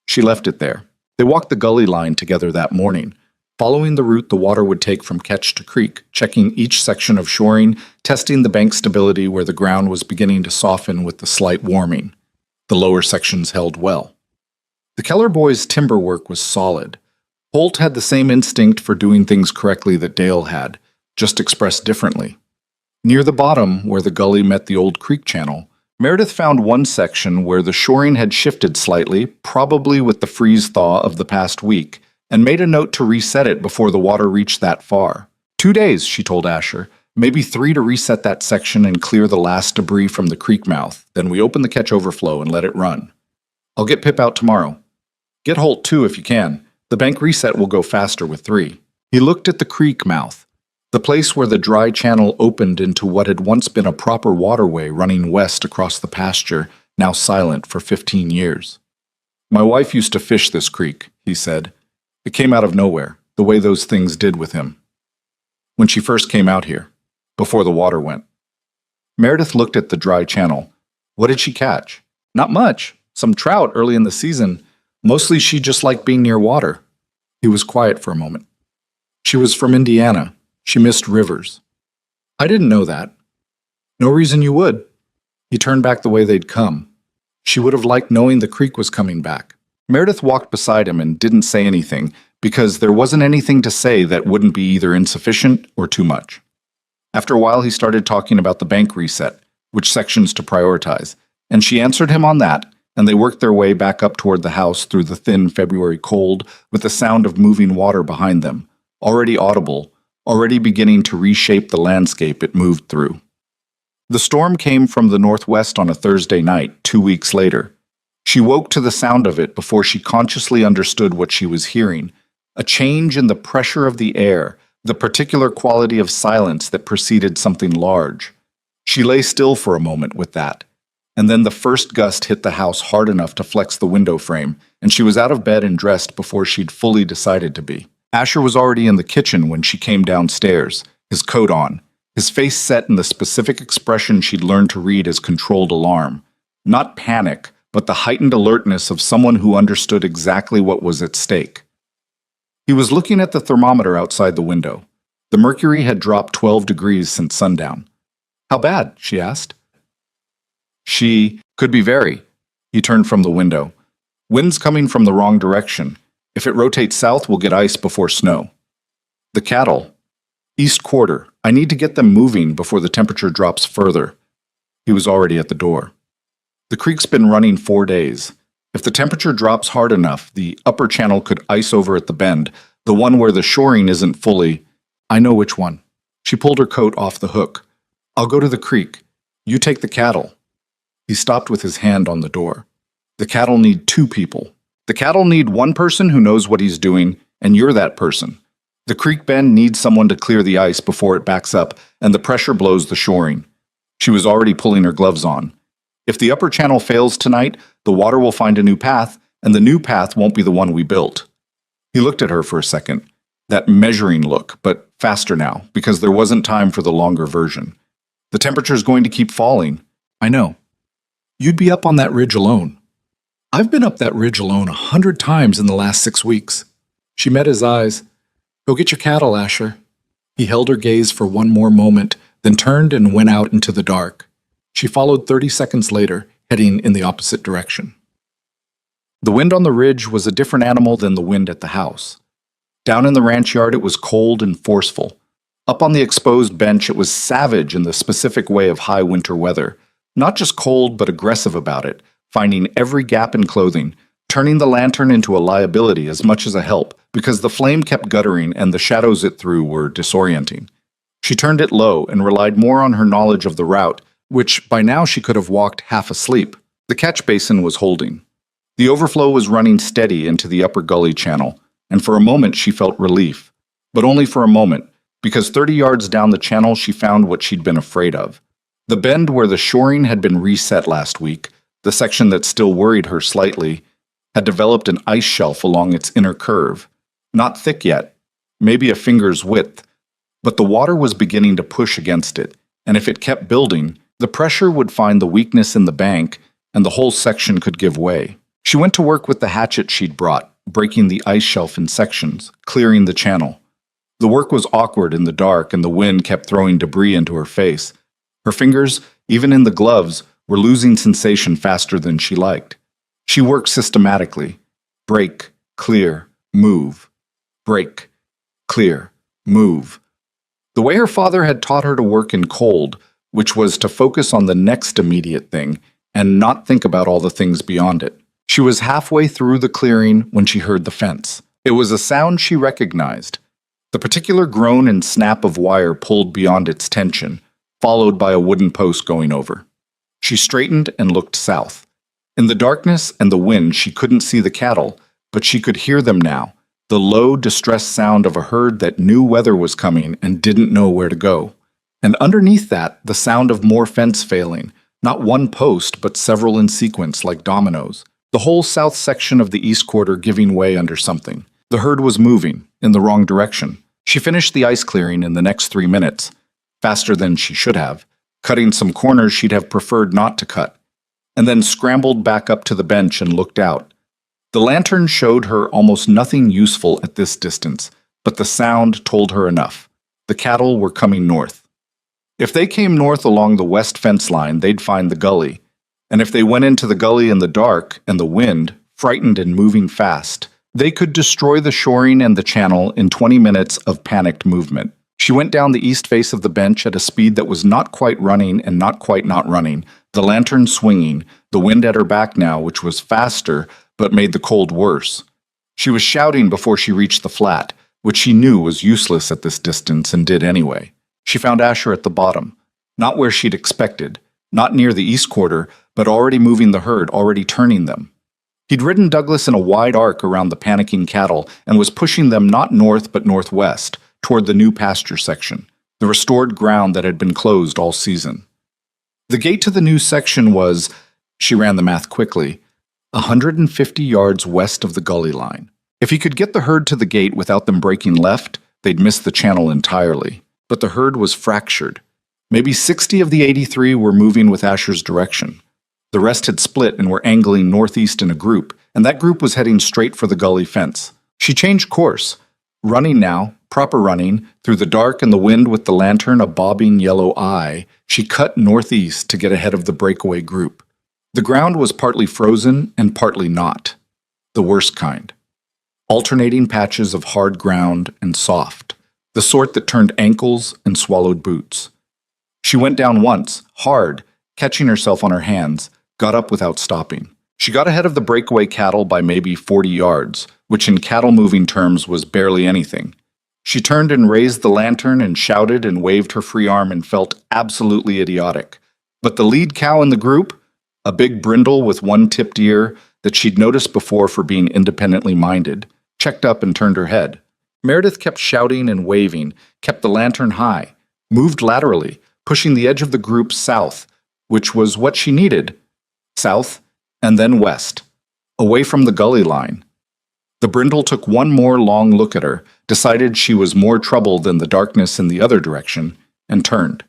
She left it there. They walked the gully line together that morning, following the route the water would take from catch to creek, checking each section of shoring, testing the bank stability where the ground was beginning to soften with the slight warming. The lower sections held well. The Keller boys' timber work was solid. Holt had the same instinct for doing things correctly that Dale had, just expressed differently. Near the bottom, where the gully met the old creek channel, Meredith found one section where the shoring had shifted slightly, probably with the freeze-thaw of the past week, and made a note to reset it before the water reached that far. 2 days, she told Asher, maybe 3 to reset that section and clear the last debris from the creek mouth. Then we open the catch overflow and let it run. I'll get Pip out tomorrow. Get Holt too if you can. The bank reset will go faster with 3. He looked at the creek mouth, the place where the dry channel opened into what had once been a proper waterway running west across the pasture, now silent for 15 years. "My wife used to fish this creek," he said. "It came out of nowhere, the way those things did with him. When she first came out here, before the water went." Meredith looked at the dry channel. What did she catch? Not much. Some trout early in the season. Mostly she just liked being near water. He was quiet for a moment. She was from Indiana. She missed rivers. "I didn't know that." "No reason you would." He turned back the way they'd come. She would have liked knowing the creek was coming back. Meredith walked beside him and didn't say anything, because there wasn't anything to say that wouldn't be either insufficient or too much. After a while, he started talking about the bank reset, which sections to prioritize, and she answered him on that, and they worked their way back up toward the house through the thin February cold with the sound of moving water behind them, already audible, already beginning to reshape the landscape it moved through. The storm came from the northwest on a Thursday night, 2 weeks later. She woke to the sound of it before she consciously understood what she was hearing, a change in the pressure of the air, the particular quality of silence that preceded something large. She lay still for a moment with that, and then the first gust hit the house hard enough to flex the window frame, and she was out of bed and dressed before she'd fully decided to be. Asher was already in the kitchen when she came downstairs, his coat on, his face set in the specific expression she'd learned to read as controlled alarm. Not panic, but the heightened alertness of someone who understood exactly what was at stake. He was looking at the thermometer outside the window. The mercury had dropped 12 degrees since sundown. "How bad?" she asked. "She could be very." He turned from the window. "Wind's coming from the wrong direction. If it rotates south, we'll get ice before snow." "The cattle. East quarter. I need to get them moving before the temperature drops further." He was already at the door. "The creek's been running 4 days. If the temperature drops hard enough, the upper channel could ice over at the bend, the one where the shoring isn't fully—" "I know which one." She pulled her coat off the hook. "I'll go to the creek. You take the cattle." He stopped with his hand on the door. "The cattle need 2 people. The cattle need one person who knows what he's doing, and you're that person. The creek bend needs someone to clear the ice before it backs up, and the pressure blows the shoring." She was already pulling her gloves on. "If the upper channel fails tonight, the water will find a new path, and the new path won't be the one we built." He looked at her for a second, that measuring look, but faster now, because there wasn't time for the longer version. "The temperature's going to keep falling." "I know. You'd be up on that ridge alone." "I've been up that ridge alone 100 times in the last 6 weeks." She met his eyes. "Go get your cattle, Asher." He held her gaze for one more moment, then turned and went out into the dark. She followed 30 seconds later, heading in the opposite direction. The wind on the ridge was a different animal than the wind at the house. Down in the ranch yard it was cold and forceful. Up on the exposed bench it was savage in the specific way of high winter weather. Not just cold, but aggressive about it, finding every gap in clothing, turning the lantern into a liability as much as a help, because the flame kept guttering and the shadows it threw were disorienting. She turned it low and relied more on her knowledge of the route, which by now she could have walked half asleep. The catch basin was holding. The overflow was running steady into the upper gully channel, and for a moment she felt relief. But only for a moment, because 30 yards down the channel she found what she'd been afraid of. The bend where the shoring had been reset last week, the section that still worried her slightly, had developed an ice shelf along its inner curve. Not thick yet, maybe a finger's width, but the water was beginning to push against it, and if it kept building, the pressure would find the weakness in the bank, and the whole section could give way. She went to work with the hatchet she'd brought, breaking the ice shelf in sections, clearing the channel. The work was awkward in the dark, and the wind kept throwing debris into her face. Her fingers, even in the gloves, were losing sensation faster than she liked. She worked systematically. Break, clear, move. Break, clear, move. The way her father had taught her to work in cold, which was to focus on the next immediate thing and not think about all the things beyond it. She was halfway through the clearing when she heard the fence. It was a sound she recognized. The particular groan and snap of wire pulled beyond its tension, followed by a wooden post going over. She straightened and looked south. In the darkness and the wind she couldn't see the cattle, but she could hear them now, the low, distressed sound of a herd that knew weather was coming and didn't know where to go. And underneath that, the sound of more fence failing, not one post, but several in sequence like dominoes. The whole south section of the east quarter giving way under something. The herd was moving, in the wrong direction. She finished the ice clearing in the next 3 minutes, faster than she should have, cutting some corners she'd have preferred not to cut, and then scrambled back up to the bench and looked out. The lantern showed her almost nothing useful at this distance, but the sound told her enough. The cattle were coming north. If they came north along the west fence line, they'd find the gully. And if they went into the gully in the dark and the wind, frightened and moving fast, they could destroy the shoring and the channel in 20 minutes of panicked movement. She went down the east face of the bench at a speed that was not quite running and not quite not running, the lantern swinging, the wind at her back now, which was faster but made the cold worse. She was shouting before she reached the flat, which she knew was useless at this distance and did anyway. She found Asher at the bottom, not where she'd expected, not near the east quarter, but already moving the herd, already turning them. He'd ridden Douglas in a wide arc around the panicking cattle and was pushing them not north but northwest, toward the new pasture section, the restored ground that had been closed all season. The gate to the new section was, she ran the math quickly, 150 yards west of the gully line. If he could get the herd to the gate without them breaking left, they'd miss the channel entirely. But the herd was fractured. Maybe 60 of the 83 were moving with Asher's direction. The rest had split and were angling northeast in a group, and that group was heading straight for the gully fence. She changed course, running now, proper running, through the dark and the wind with the lantern a bobbing yellow eye. She cut northeast to get ahead of the breakaway group. The ground was partly frozen and partly not. The worst kind. Alternating patches of hard ground and soft, the sort that turned ankles and swallowed boots. She went down once, hard, catching herself on her hands, got up without stopping. She got ahead of the breakaway cattle by maybe 40 yards, which in cattle-moving terms was barely anything. She turned and raised the lantern and shouted and waved her free arm and felt absolutely idiotic. But the lead cow in the group, a big brindle with one tipped ear that she'd noticed before for being independently minded, checked up and turned her head. Meredith kept shouting and waving, kept the lantern high, moved laterally, pushing the edge of the group south, which was what she needed. South, and then west, away from the gully line. The brindle took one more long look at her, decided she was more trouble than the darkness in the other direction, and turned.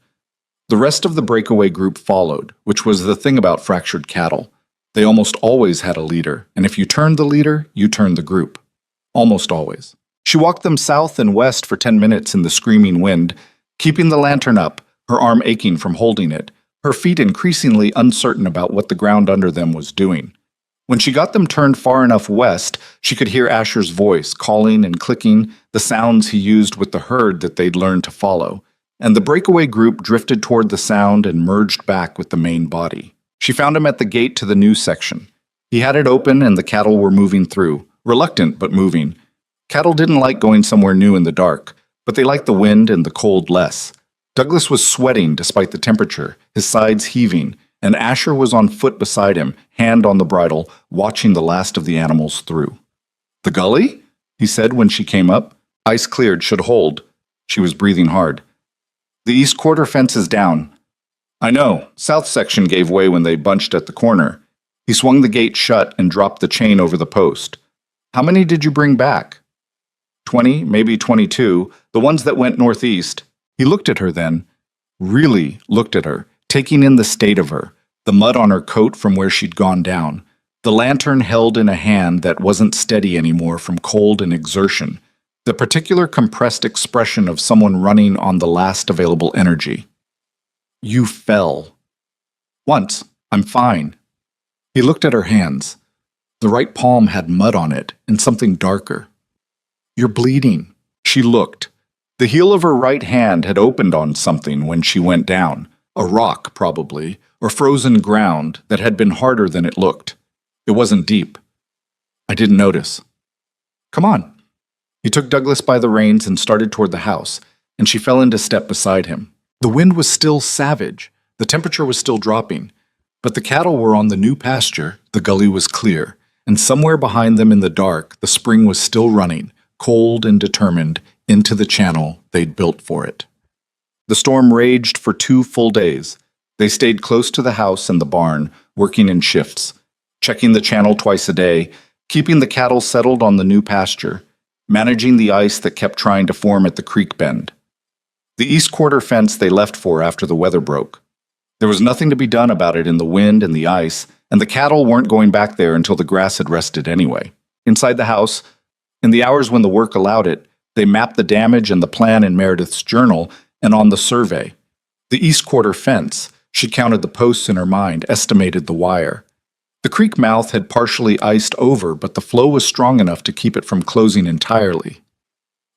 The rest of the breakaway group followed, which was the thing about fractured cattle. They almost always had a leader, and if you turned the leader, you turned the group. Almost always. She walked them south and west for 10 minutes in the screaming wind, keeping the lantern up, her arm aching from holding it, her feet increasingly uncertain about what the ground under them was doing. When she got them turned far enough west, she could hear Asher's voice, calling and clicking, the sounds he used with the herd that they'd learned to follow, and the breakaway group drifted toward the sound and merged back with the main body. She found him at the gate to the new section. He had it open and the cattle were moving through, reluctant but moving. Cattle didn't like going somewhere new in the dark, but they liked the wind and the cold less. Douglas was sweating despite the temperature, his sides heaving, and Asher was on foot beside him, hand on the bridle, watching the last of the animals through. "The gully?" he said when she came up. "Ice cleared, should hold." She was breathing hard. "The east quarter fence is down." "I know. South section gave way when they bunched at the corner." He swung the gate shut and dropped the chain over the post. "How many did you bring back?" 20, maybe 22, the ones that went northeast." He looked at her then, really looked at her, taking in the state of her, the mud on her coat from where she'd gone down, the lantern held in a hand that wasn't steady anymore from cold and exertion, the particular compressed expression of someone running on the last available energy. "You fell." "Once. I'm fine." He looked at her hands. The right palm had mud on it and something darker. "You're bleeding." She looked. The heel of her right hand had opened on something when she went down, a rock probably, or frozen ground that had been harder than it looked. It wasn't deep. "I didn't notice." "Come on." He took Douglas by the reins and started toward the house, and she fell into step beside him. The wind was still savage, the temperature was still dropping, but the cattle were on the new pasture, the gully was clear, and somewhere behind them in the dark the spring was still running, cold and determined, into the channel they'd built for it. The storm raged for 2 full days. They stayed close to the house and the barn, working in shifts, checking the channel twice a day, keeping the cattle settled on the new pasture, managing the ice that kept trying to form at the creek bend. The east quarter fence they left for after the weather broke. There was nothing to be done about it in the wind and the ice, and the cattle weren't going back there until the grass had rested anyway. Inside the house, in the hours when the work allowed it, they mapped the damage and the plan in Meredith's journal and on the survey. The east quarter fence, she counted the posts in her mind, estimated the wire. The creek mouth had partially iced over, but the flow was strong enough to keep it from closing entirely.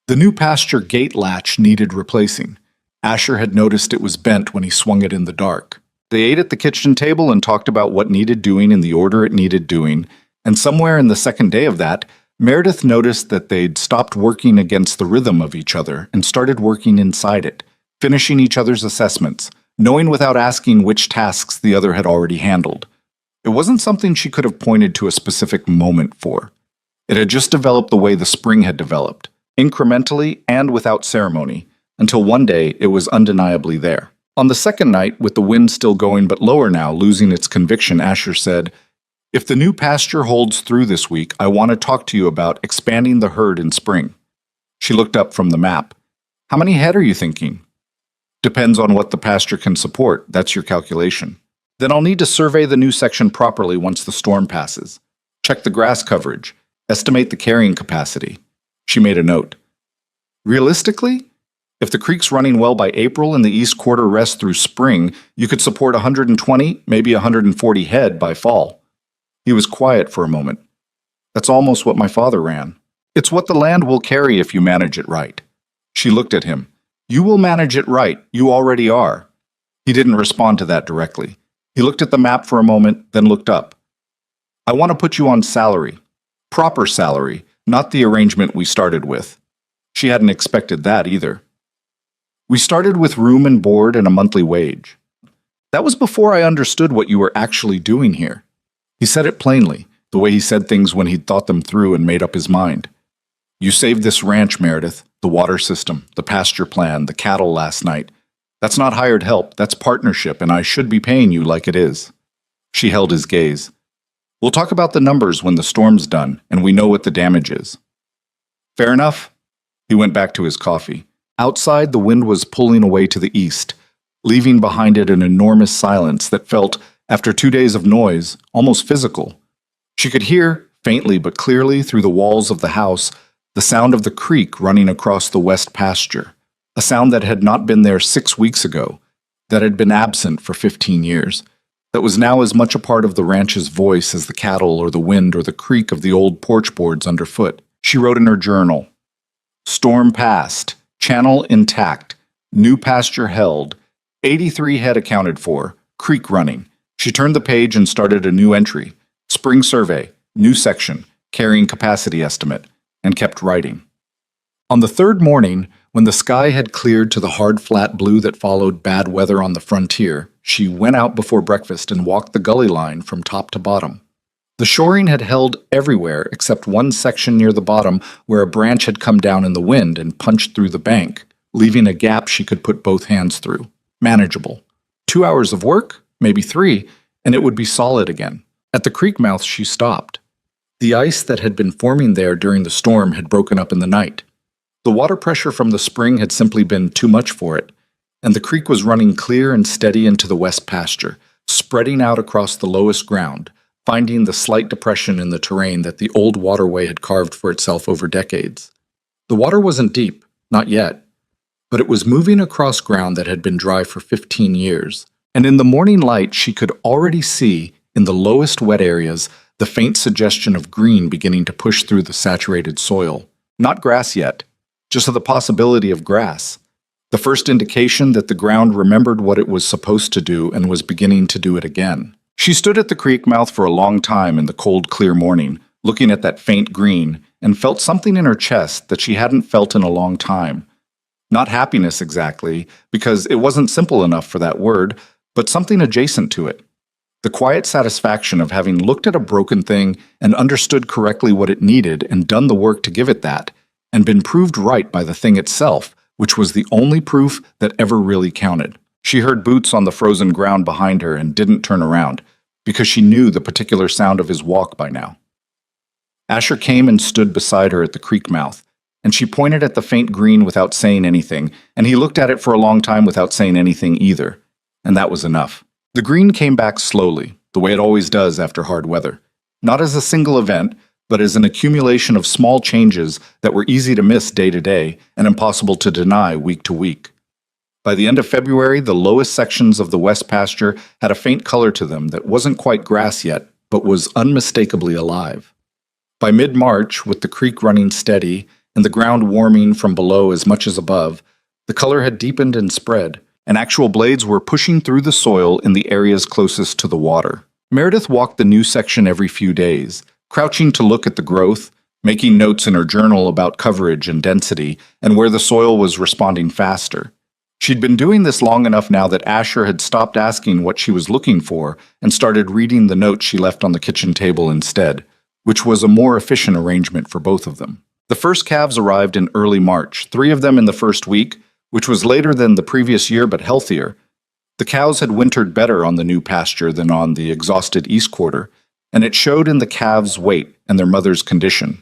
The new pasture gate latch needed replacing. Asher had noticed it was bent when he swung it in the dark. They ate at the kitchen table and talked about what needed doing in the order it needed doing, and somewhere in the second day of that, Meredith noticed that they'd stopped working against the rhythm of each other and started working inside it, finishing each other's assessments, knowing without asking which tasks the other had already handled. It wasn't something she could have pointed to a specific moment for. It had just developed the way the spring had developed, incrementally and without ceremony, until one day it was undeniably there. On the second night, with the wind still going but lower now, losing its conviction, Asher said, "If the new pasture holds through this week, I want to talk to you about expanding the herd in spring." She looked up from the map. "How many head are you thinking?" "Depends on what the pasture can support. That's your calculation." Then I'll need to survey the new section properly once the storm passes. Check the grass coverage. Estimate the carrying capacity. She made a note. Realistically, if the creek's running well by April and the east quarter rests through spring, you could support 120, maybe 140 head by fall. He was quiet for a moment. That's almost what my father ran. It's what the land will carry if you manage it right. She looked at him. You will manage it right. You already are. He didn't respond to that directly. He looked at the map for a moment, then looked up. I want to put you on salary. Proper salary, not the arrangement we started with. She hadn't expected that either. We started with room and board and a monthly wage. That was before I understood what you were actually doing here. He said it plainly, the way he said things when he'd thought them through and made up his mind. You saved this ranch, Meredith, the water system, the pasture plan, the cattle last night. That's not hired help, that's partnership, and I should be paying you like it is. She held his gaze. We'll talk about the numbers when the storm's done and we know what the damage is. Fair enough? He went back to his coffee. Outside, the wind was pulling away to the east, leaving behind it an enormous silence that felt, after 2 days of noise, almost physical. She could hear, faintly but clearly through the walls of the house, the sound of the creek running across the west pasture, a sound that had not been there 6 weeks ago, that had been absent for 15 years, that was now as much a part of the ranch's voice as the cattle or the wind or the creak of the old porch boards underfoot. She wrote in her journal, Storm passed, channel intact, new pasture held, 83 head accounted for, creek running. She turned the page and started a new entry, spring survey, new section, carrying capacity estimate, and kept writing. On the third morning, when the sky had cleared to the hard flat blue that followed bad weather on the frontier, she went out before breakfast and walked the gully line from top to bottom. The shoring had held everywhere except one section near the bottom where a branch had come down in the wind and punched through the bank, leaving a gap she could put both hands through. Manageable. 2 hours of work, maybe 3, and it would be solid again. At the creek mouth she stopped. The ice that had been forming there during the storm had broken up in the night. The water pressure from the spring had simply been too much for it, and the creek was running clear and steady into the west pasture, spreading out across the lowest ground, finding the slight depression in the terrain that the old waterway had carved for itself over decades. The water wasn't deep, not yet, but it was moving across ground that had been dry for 15 years, and in the morning light she could already see, in the lowest wet areas, the faint suggestion of green beginning to push through the saturated soil. Not grass yet, just the possibility of grass. The first indication that the ground remembered what it was supposed to do and was beginning to do it again. She stood at the creek mouth for a long time in the cold, clear morning, looking at that faint green, and felt something in her chest that she hadn't felt in a long time. Not happiness exactly, because it wasn't simple enough for that word, but something adjacent to it. The quiet satisfaction of having looked at a broken thing and understood correctly what it needed and done the work to give it that, and been proved right by the thing itself, which was the only proof that ever really counted. She heard boots on the frozen ground behind her and didn't turn around, because she knew the particular sound of his walk by now. Asher came and stood beside her at the creek mouth, and she pointed at the faint green without saying anything, and he looked at it for a long time without saying anything either, and that was enough. The green came back slowly, the way it always does after hard weather, not as a single event, but as an accumulation of small changes that were easy to miss day to day and impossible to deny week to week. By the end of February, the lowest sections of the west pasture had a faint color to them that wasn't quite grass yet, but was unmistakably alive. By mid-March, with the creek running steady and the ground warming from below as much as above, the color had deepened and spread, and actual blades were pushing through the soil in the areas closest to the water. Meredith walked the new section every few days, crouching to look at the growth, making notes in her journal about coverage and density, and where the soil was responding faster. She'd been doing this long enough now that Asher had stopped asking what she was looking for and started reading the notes she left on the kitchen table instead, which was a more efficient arrangement for both of them. The first calves arrived in early March, 3 of them in the first week, which was later than the previous year but healthier. The cows had wintered better on the new pasture than on the exhausted east quarter, and it showed in the calves' weight and their mother's condition.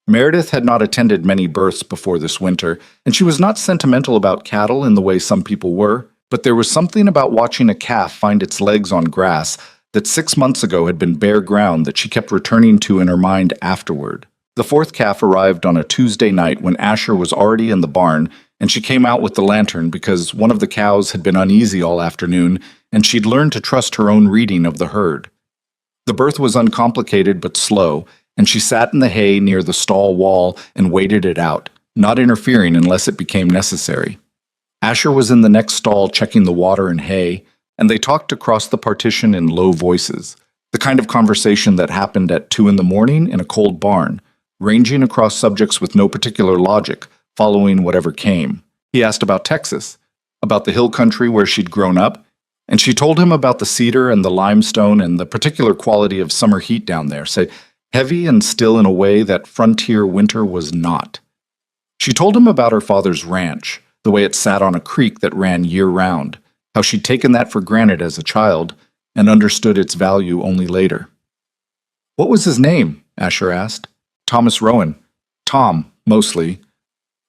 Meredith had not attended many births before this winter, and she was not sentimental about cattle in the way some people were. But there was something about watching a calf find its legs on grass that 6 months ago had been bare ground that she kept returning to in her mind afterward. The fourth calf arrived on a Tuesday night when Asher was already in the barn, and she came out with the lantern because one of the cows had been uneasy all afternoon, and she'd learned to trust her own reading of the herd. The birth was uncomplicated but slow, and she sat in the hay near the stall wall and waited it out, not interfering unless it became necessary. Asher was in the next stall checking the water and hay, and they talked across the partition in low voices, the kind of conversation that happened at 2 in the morning in a cold barn, ranging across subjects with no particular logic, following whatever came. He asked about Texas, about the hill country where she'd grown up, and she told him about the cedar and the limestone and the particular quality of summer heat down there, say, heavy and still in a way that frontier winter was not. She told him about her father's ranch, the way it sat on a creek that ran year-round, how she'd taken that for granted as a child and understood its value only later. "What was his name?" Asher asked. "Thomas Rowan." Tom, mostly.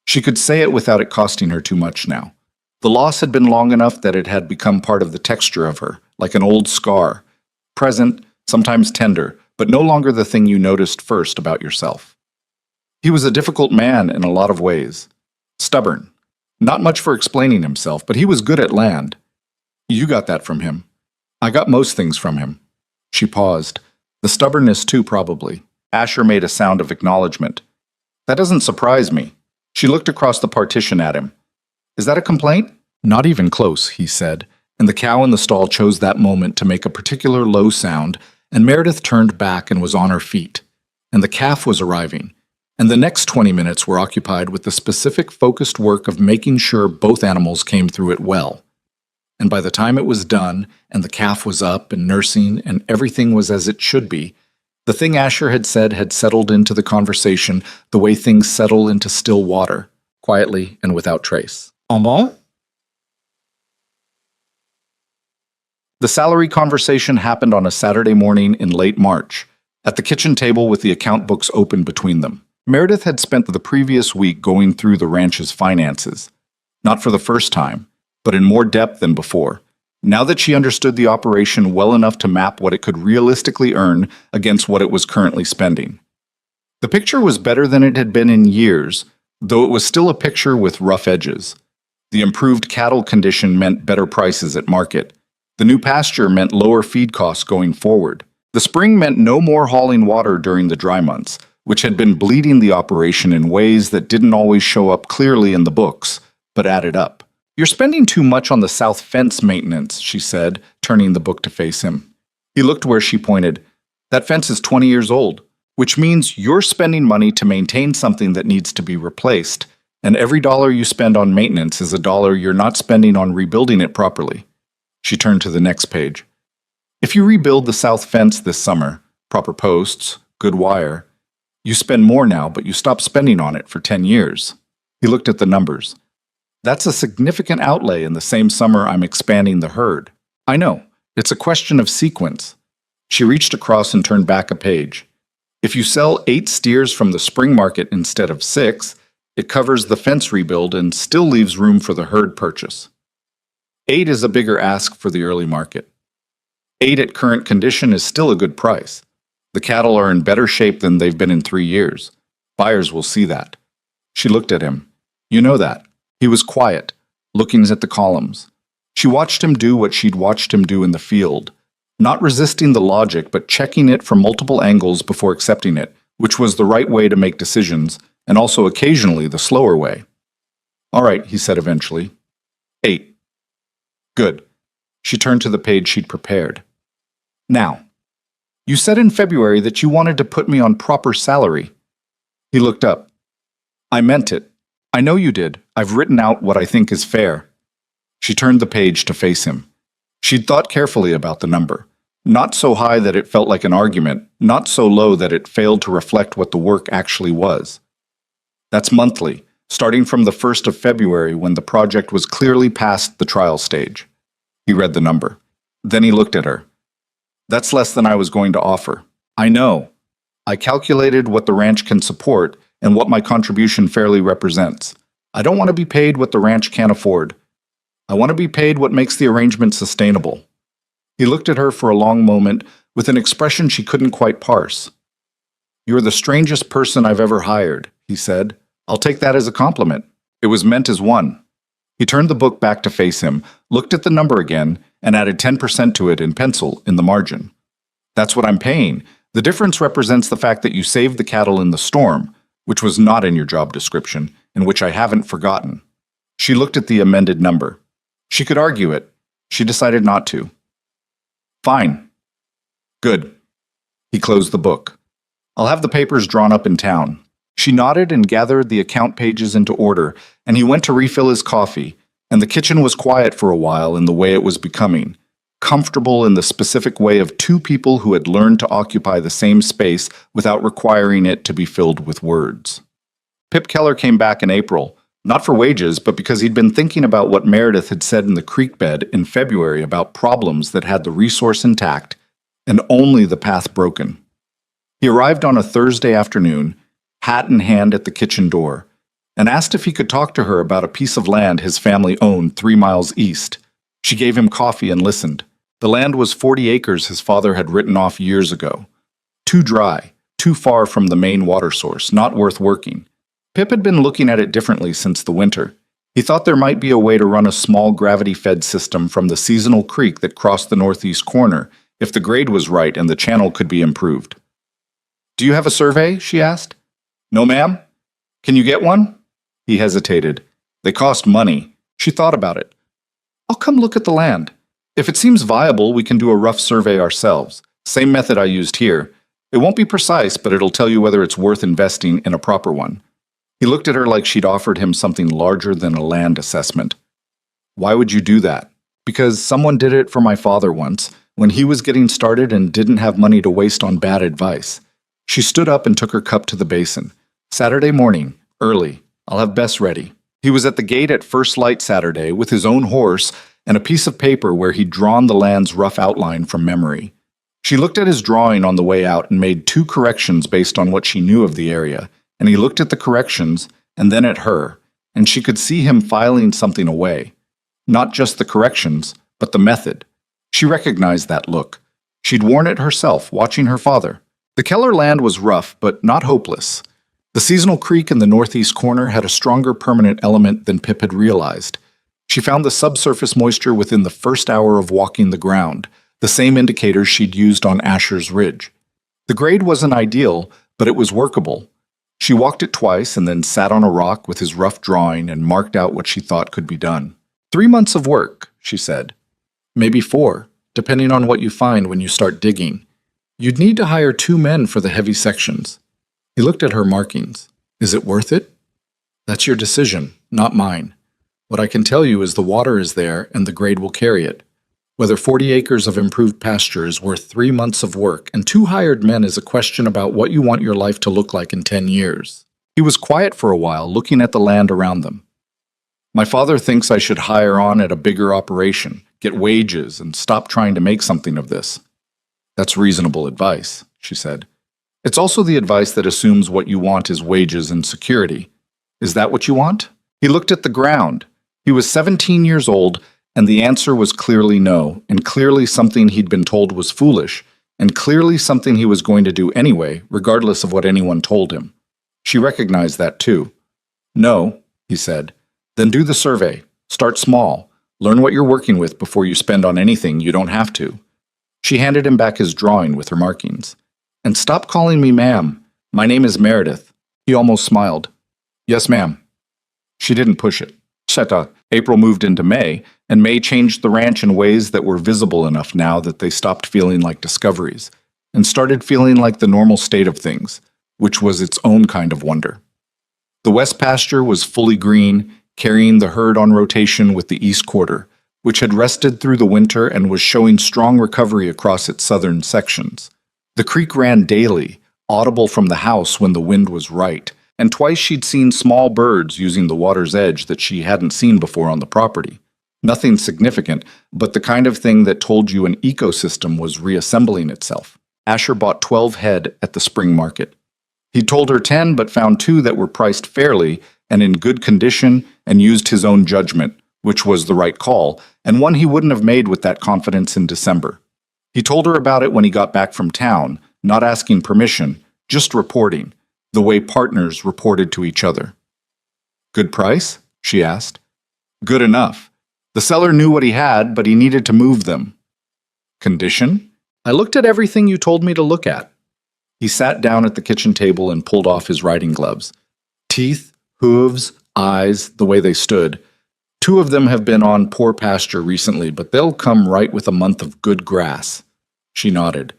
She could say it without it costing her too much now. The loss had been long enough that it had become part of the texture of her, like an old scar, present, sometimes tender, but no longer the thing you noticed first about yourself. He was a difficult man in a lot of ways. Stubborn. Not much for explaining himself, but he was good at land. You got that from him. I got most things from him. She paused. The stubbornness too, probably. Asher made a sound of acknowledgement. That doesn't surprise me. She looked across the partition at him. Is that a complaint? Not even close, he said, and the cow in the stall chose that moment to make a particular low sound, and Meredith turned back and was on her feet. And the calf was arriving. And the next 20 minutes were occupied with the specific focused work of making sure both animals came through it well. And by the time it was done, and the calf was up and nursing, and everything was as it should be, the thing Asher had said had settled into the conversation the way things settle into still water, quietly and without trace. En bon? The salary conversation happened on a Saturday morning in late March, at the kitchen table with the account books open between them. Meredith had spent the previous week going through the ranch's finances, not for the first time, but in more depth than before, now that she understood the operation well enough to map what it could realistically earn against what it was currently spending. The picture was better than it had been in years, though it was still a picture with rough edges. The improved cattle condition meant better prices at market. The new pasture meant lower feed costs going forward. The spring meant no more hauling water during the dry months, which had been bleeding the operation in ways that didn't always show up clearly in the books, but added up. You're spending too much on the south fence maintenance, she said, turning the book to face him. He looked where she pointed. That fence is 20 years old, which means you're spending money to maintain something that needs to be replaced, and every dollar you spend on maintenance is a dollar you're not spending on rebuilding it properly. She turned to the next page. If you rebuild the south fence this summer, proper posts, good wire, you spend more now, but you stop spending on it for 10 years. He looked at the numbers. That's a significant outlay in the same summer I'm expanding the herd. I know. It's a question of sequence. She reached across and turned back a page. If you sell 8 steers from the spring market instead of 6, it covers the fence rebuild and still leaves room for the herd purchase. 8 is a bigger ask for the early market. 8 at current condition is still a good price. The cattle are in better shape than they've been in 3 years. Buyers will see that. She looked at him. You know that. He was quiet, looking at the columns. She watched him do what she'd watched him do in the field, not resisting the logic but checking it from multiple angles before accepting it, which was the right way to make decisions, and also occasionally the slower way. All right, he said eventually. 8. Good. She turned to the page she'd prepared. Now, you said in February that you wanted to put me on proper salary. He looked up. I meant it. I know you did. I've written out what I think is fair. She turned the page to face him. She'd thought carefully about the number. Not so high that it felt like an argument, not so low that it failed to reflect what the work actually was. That's monthly, starting from the 1st of February when the project was clearly past the trial stage. He read the number. Then he looked at her. That's less than I was going to offer. I know. I calculated what the ranch can support and what my contribution fairly represents. I don't want to be paid what the ranch can't afford. I want to be paid what makes the arrangement sustainable." He looked at her for a long moment with an expression she couldn't quite parse. "You're the strangest person I've ever hired," he said. "I'll take that as a compliment. It was meant as one." He turned the book back to face him, looked at the number again, and added 10% to it in pencil in the margin. "That's what I'm paying. The difference represents the fact that you saved the cattle in the storm, which was not in your job description, and which I haven't forgotten." She looked at the amended number. She could argue it. She decided not to. "Fine. Good." He closed the book. "I'll have the papers drawn up in town." She nodded and gathered the account pages into order, and he went to refill his coffee, and the kitchen was quiet for a while in the way it was becoming, comfortable in the specific way of two people who had learned to occupy the same space without requiring it to be filled with words. Pip Keller came back in April, not for wages, but because he'd been thinking about what Meredith had said in the creek bed in February about problems that had the resource intact and only the path broken. He arrived on a Thursday afternoon, hat in hand at the kitchen door, and asked if he could talk to her about a piece of land his family owned 3 miles east. She gave him coffee and listened. The land was 40 acres his father had written off years ago. Too dry, too far from the main water source, not worth working. Pip had been looking at it differently since the winter. He thought there might be a way to run a small gravity-fed system from the seasonal creek that crossed the northeast corner, if the grade was right and the channel could be improved. "Do you have a survey?" she asked. "No, ma'am." "Can you get one?" He hesitated. "They cost money." She thought about it. "I'll come look at the land. If it seems viable, we can do a rough survey ourselves. Same method I used here. It won't be precise, but it'll tell you whether it's worth investing in a proper one." He looked at her like she'd offered him something larger than a land assessment. "Why would you do that?" "Because someone did it for my father once, when he was getting started and didn't have money to waste on bad advice." She stood up and took her cup to the basin. "Saturday morning, early. I'll have Bess ready." He was at the gate at first light Saturday with his own horse and a piece of paper where he'd drawn the land's rough outline from memory. She looked at his drawing on the way out and made 2 corrections based on what she knew of the area, and he looked at the corrections and then at her, and she could see him filing something away. Not just the corrections, but the method. She recognized that look. She'd worn it herself, watching her father. The Keller land was rough, but not hopeless. The seasonal creek in the northeast corner had a stronger permanent element than Pip had realized. She found the subsurface moisture within the first hour of walking the ground, the same indicators she'd used on Asher's Ridge. The grade wasn't ideal, but it was workable. She walked it twice and then sat on a rock with his rough drawing and marked out what she thought could be done. 3 months of work, she said. Maybe 4, depending on what you find when you start digging. You'd need to hire 2 men for the heavy sections. He looked at her markings. Is it worth it? That's your decision, not mine. What I can tell you is the water is there and the grade will carry it. Whether 40 acres of improved pasture is worth 3 months of work and 2 hired men is a question about what you want your life to look like in 10 years. He was quiet for a while, looking at the land around them. My father thinks I should hire on at a bigger operation, get wages, and stop trying to make something of this. That's reasonable advice, she said. It's also the advice that assumes what you want is wages and security. Is that what you want? He looked at the ground. He was 17 years old, and the answer was clearly no, and clearly something he'd been told was foolish, and clearly something he was going to do anyway, regardless of what anyone told him. She recognized that too. No, he said. Then do the survey. Start small. Learn what you're working with before you spend on anything you don't have to. She handed him back his drawing with her markings. And stop calling me ma'am. My name is Meredith. He almost smiled. Yes, ma'am. She didn't push it. April moved into May, and May changed the ranch in ways that were visible enough now that they stopped feeling like discoveries, and started feeling like the normal state of things, which was its own kind of wonder. The west pasture was fully green, carrying the herd on rotation with the east quarter, which had rested through the winter and was showing strong recovery across its southern sections. The creek ran daily, audible from the house when the wind was right, and twice she'd seen small birds using the water's edge that she hadn't seen before on the property. Nothing significant, but the kind of thing that told you an ecosystem was reassembling itself. Asher bought 12 head at the spring market. He told her 10 but found 2 that were priced fairly and in good condition and used his own judgment, which was the right call, and one he wouldn't have made with that confidence in December. He told her about it when he got back from town, not asking permission, just reporting, the way partners reported to each other. "Good price?" she asked. "Good enough. The seller knew what he had, but he needed to move them." "Condition?" "I looked at everything you told me to look at." He sat down at the kitchen table and pulled off his riding gloves. Teeth, hooves, eyes, the way they stood. Two of them have been on poor pasture recently, but they'll come right with a month of good grass. She nodded.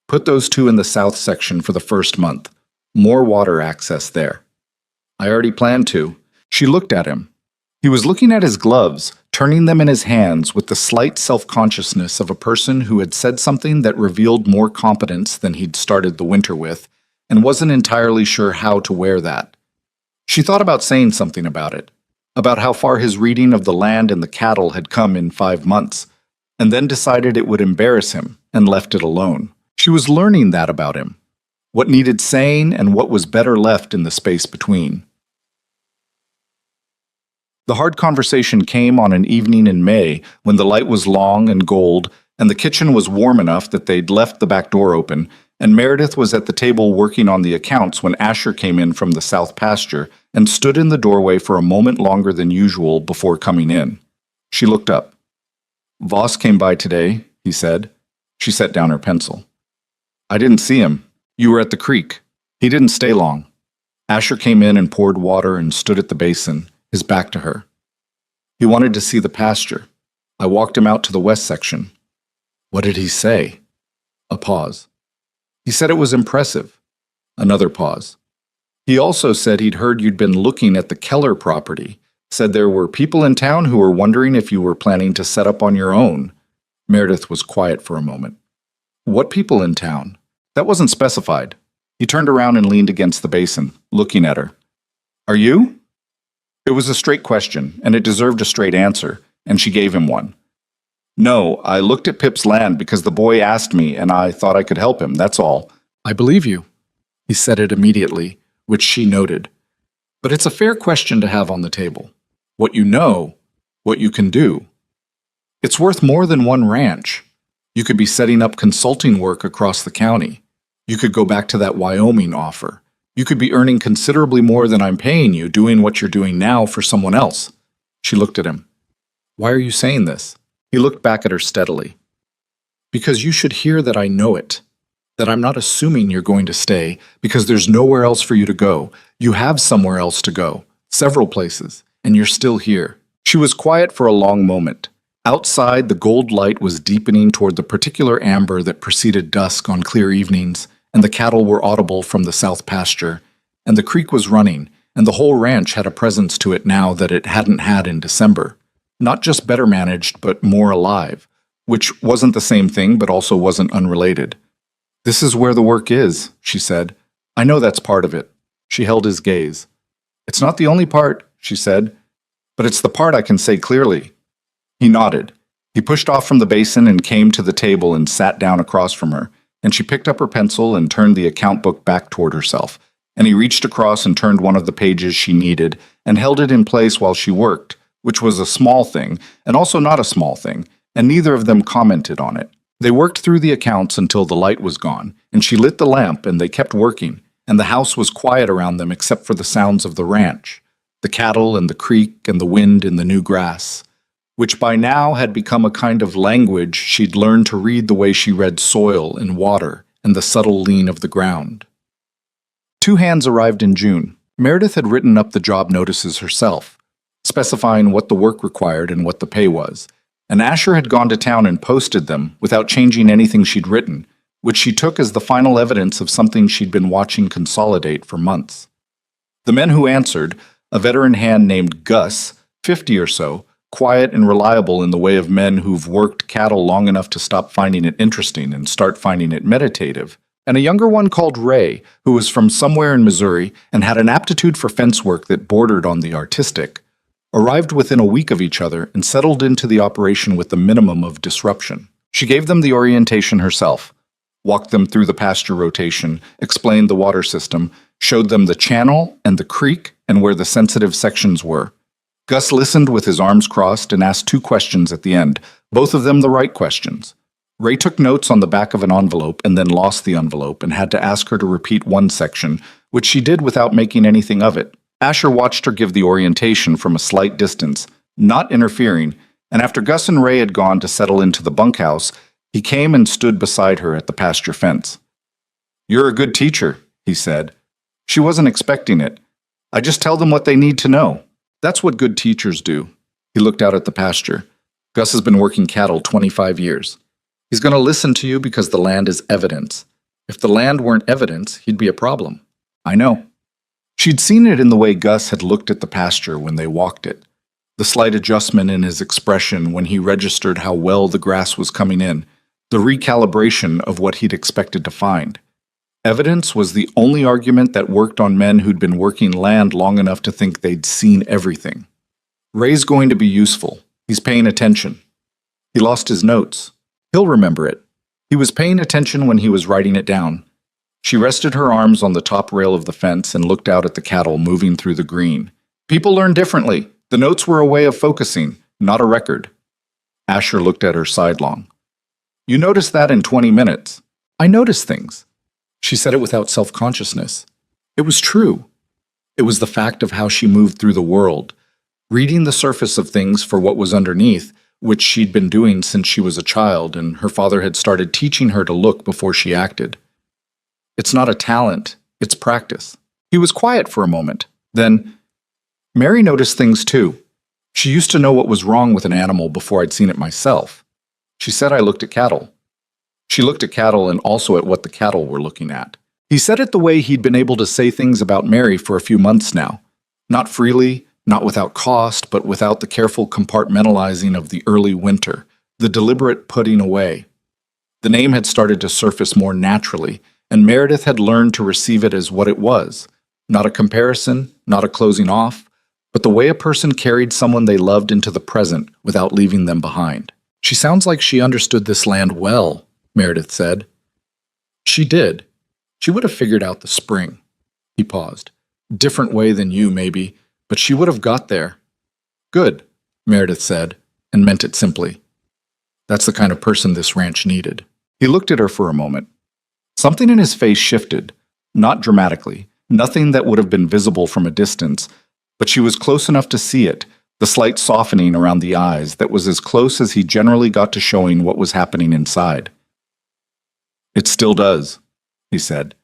"Put those two in the south section for the first month. More water access there." "I already planned to." She looked at him. He was looking at his gloves, turning them in his hands with the slight self-consciousness of a person who had said something that revealed more competence than he'd started the winter with, and wasn't entirely sure how to wear that. She thought about saying something about it, about how far his reading of the land and the cattle had come in 5 months, and then decided it would embarrass him and left it alone. She was learning that about him, what needed saying and what was better left in the space between. The hard conversation came on an evening in May when the light was long and gold and the kitchen was warm enough that they'd left the back door open, and Meredith was at the table working on the accounts when Asher came in from the south pasture and stood in the doorway for a moment longer than usual before coming in. She looked up. "Voss came by today," he said. She set down her pencil. "I didn't see him. You were at the creek. He didn't stay long." Asher came in and poured water and stood at the basin, his back to her. "He wanted to see the pasture. I walked him out to the west section." "What did he say?" A pause. "He said it was impressive." Another pause. "He also said he'd heard you'd been looking at the Keller property. Said there were people in town who were wondering if you were planning to set up on your own." Meredith was quiet for a moment. "What people in town?" That wasn't specified. He turned around and leaned against the basin, looking at her. "Are you?" It was a straight question, and it deserved a straight answer, and she gave him one. "No, I looked at Pip's land because the boy asked me, and I thought I could help him, that's all." "I believe you." He said it immediately, which she noted. But it's a fair question to have on the table. What you know, what you can do. It's worth more than one ranch. You could be setting up consulting work across the county. You could go back to that Wyoming offer. You could be earning considerably more than I'm paying you doing what you're doing now for someone else. She looked at him. "Why are you saying this?" He looked back at her steadily. "Because you should hear that I know it. That I'm not assuming you're going to stay, because there's nowhere else for you to go. You have somewhere else to go, several places, and you're still here." She was quiet for a long moment. Outside, the gold light was deepening toward the particular amber that preceded dusk on clear evenings, and the cattle were audible from the south pasture, and the creek was running, and the whole ranch had a presence to it now that it hadn't had in December. Not just better managed, but more alive, which wasn't the same thing, but also wasn't unrelated. "This is where the work is," she said. "I know that's part of it." She held his gaze. "It's not the only part," she said, "but it's the part I can say clearly." He nodded. He pushed off from the basin and came to the table and sat down across from her, and she picked up her pencil and turned the account book back toward herself, and he reached across and turned one of the pages she needed and held it in place while she worked, which was a small thing and also not a small thing, and neither of them commented on it. They worked through the accounts until the light was gone, and she lit the lamp and they kept working, and the house was quiet around them except for the sounds of the ranch, the cattle and the creek and the wind in the new grass, which by now had become a kind of language she'd learned to read the way she read soil and water and the subtle lean of the ground. 2 hands arrived in June. Meredith had written up the job notices herself, specifying what the work required and what the pay was, and Asher had gone to town and posted them without changing anything she'd written, which she took as the final evidence of something she'd been watching consolidate for months. The men who answered, a veteran hand named Gus, 50 or so, quiet and reliable in the way of men who've worked cattle long enough to stop finding it interesting and start finding it meditative, and a younger one called Ray, who was from somewhere in Missouri and had an aptitude for fence work that bordered on the artistic, arrived within a week of each other and settled into the operation with the minimum of disruption. She gave them the orientation herself, walked them through the pasture rotation, explained the water system, showed them the channel and the creek and where the sensitive sections were. Gus listened with his arms crossed and asked 2 questions at the end, both of them the right questions. Ray took notes on the back of an envelope and then lost the envelope and had to ask her to repeat one section, which she did without making anything of it. Asher watched her give the orientation from a slight distance, not interfering, and after Gus and Ray had gone to settle into the bunkhouse, he came and stood beside her at the pasture fence. "You're a good teacher," he said. She wasn't expecting it. "I just tell them what they need to know. That's what good teachers do." He looked out at the pasture. Gus has been working cattle 25 years. He's going to listen to you because the land is evidence. If the land weren't evidence, he'd be a problem. I know. She'd seen it in the way Gus had looked at the pasture when they walked it. The slight adjustment in his expression when he registered how well the grass was coming in. The recalibration of what he'd expected to find. Evidence was the only argument that worked on men who'd been working land long enough to think they'd seen everything. Ray's going to be useful. He's paying attention. He lost his notes. He'll remember it. He was paying attention when he was writing it down. She rested her arms on the top rail of the fence and looked out at the cattle moving through the green. People learn differently. The notes were a way of focusing, not a record. Asher looked at her sidelong. "You noticed that in 20 minutes. I notice things." She said it without self-consciousness. It was true. It was the fact of how she moved through the world, reading the surface of things for what was underneath, which she'd been doing since she was a child, and her father had started teaching her to look before she acted. It's not a talent, it's practice. He was quiet for a moment. Then, Mary noticed things too. She used to know what was wrong with an animal before I'd seen it myself. She said I looked at cattle. She looked at cattle and also at what the cattle were looking at. He said it the way he'd been able to say things about Mary for a few months now. Not freely, not without cost, but without the careful compartmentalizing of the early winter, the deliberate putting away. The name had started to surface more naturally, and Meredith had learned to receive it as what it was. Not a comparison, not a closing off, but the way a person carried someone they loved into the present without leaving them behind. "She sounds like she understood this land well," Meredith said. "She did. She would have figured out the spring." He paused. "Different way than you, maybe, but she would have got there." "Good," Meredith said, and meant it simply. That's the kind of person this ranch needed. He looked at her for a moment. Something in his face shifted, not dramatically, nothing that would have been visible from a distance, but she was close enough to see it, the slight softening around the eyes that was as close as he generally got to showing what was happening inside. "It still does," he said.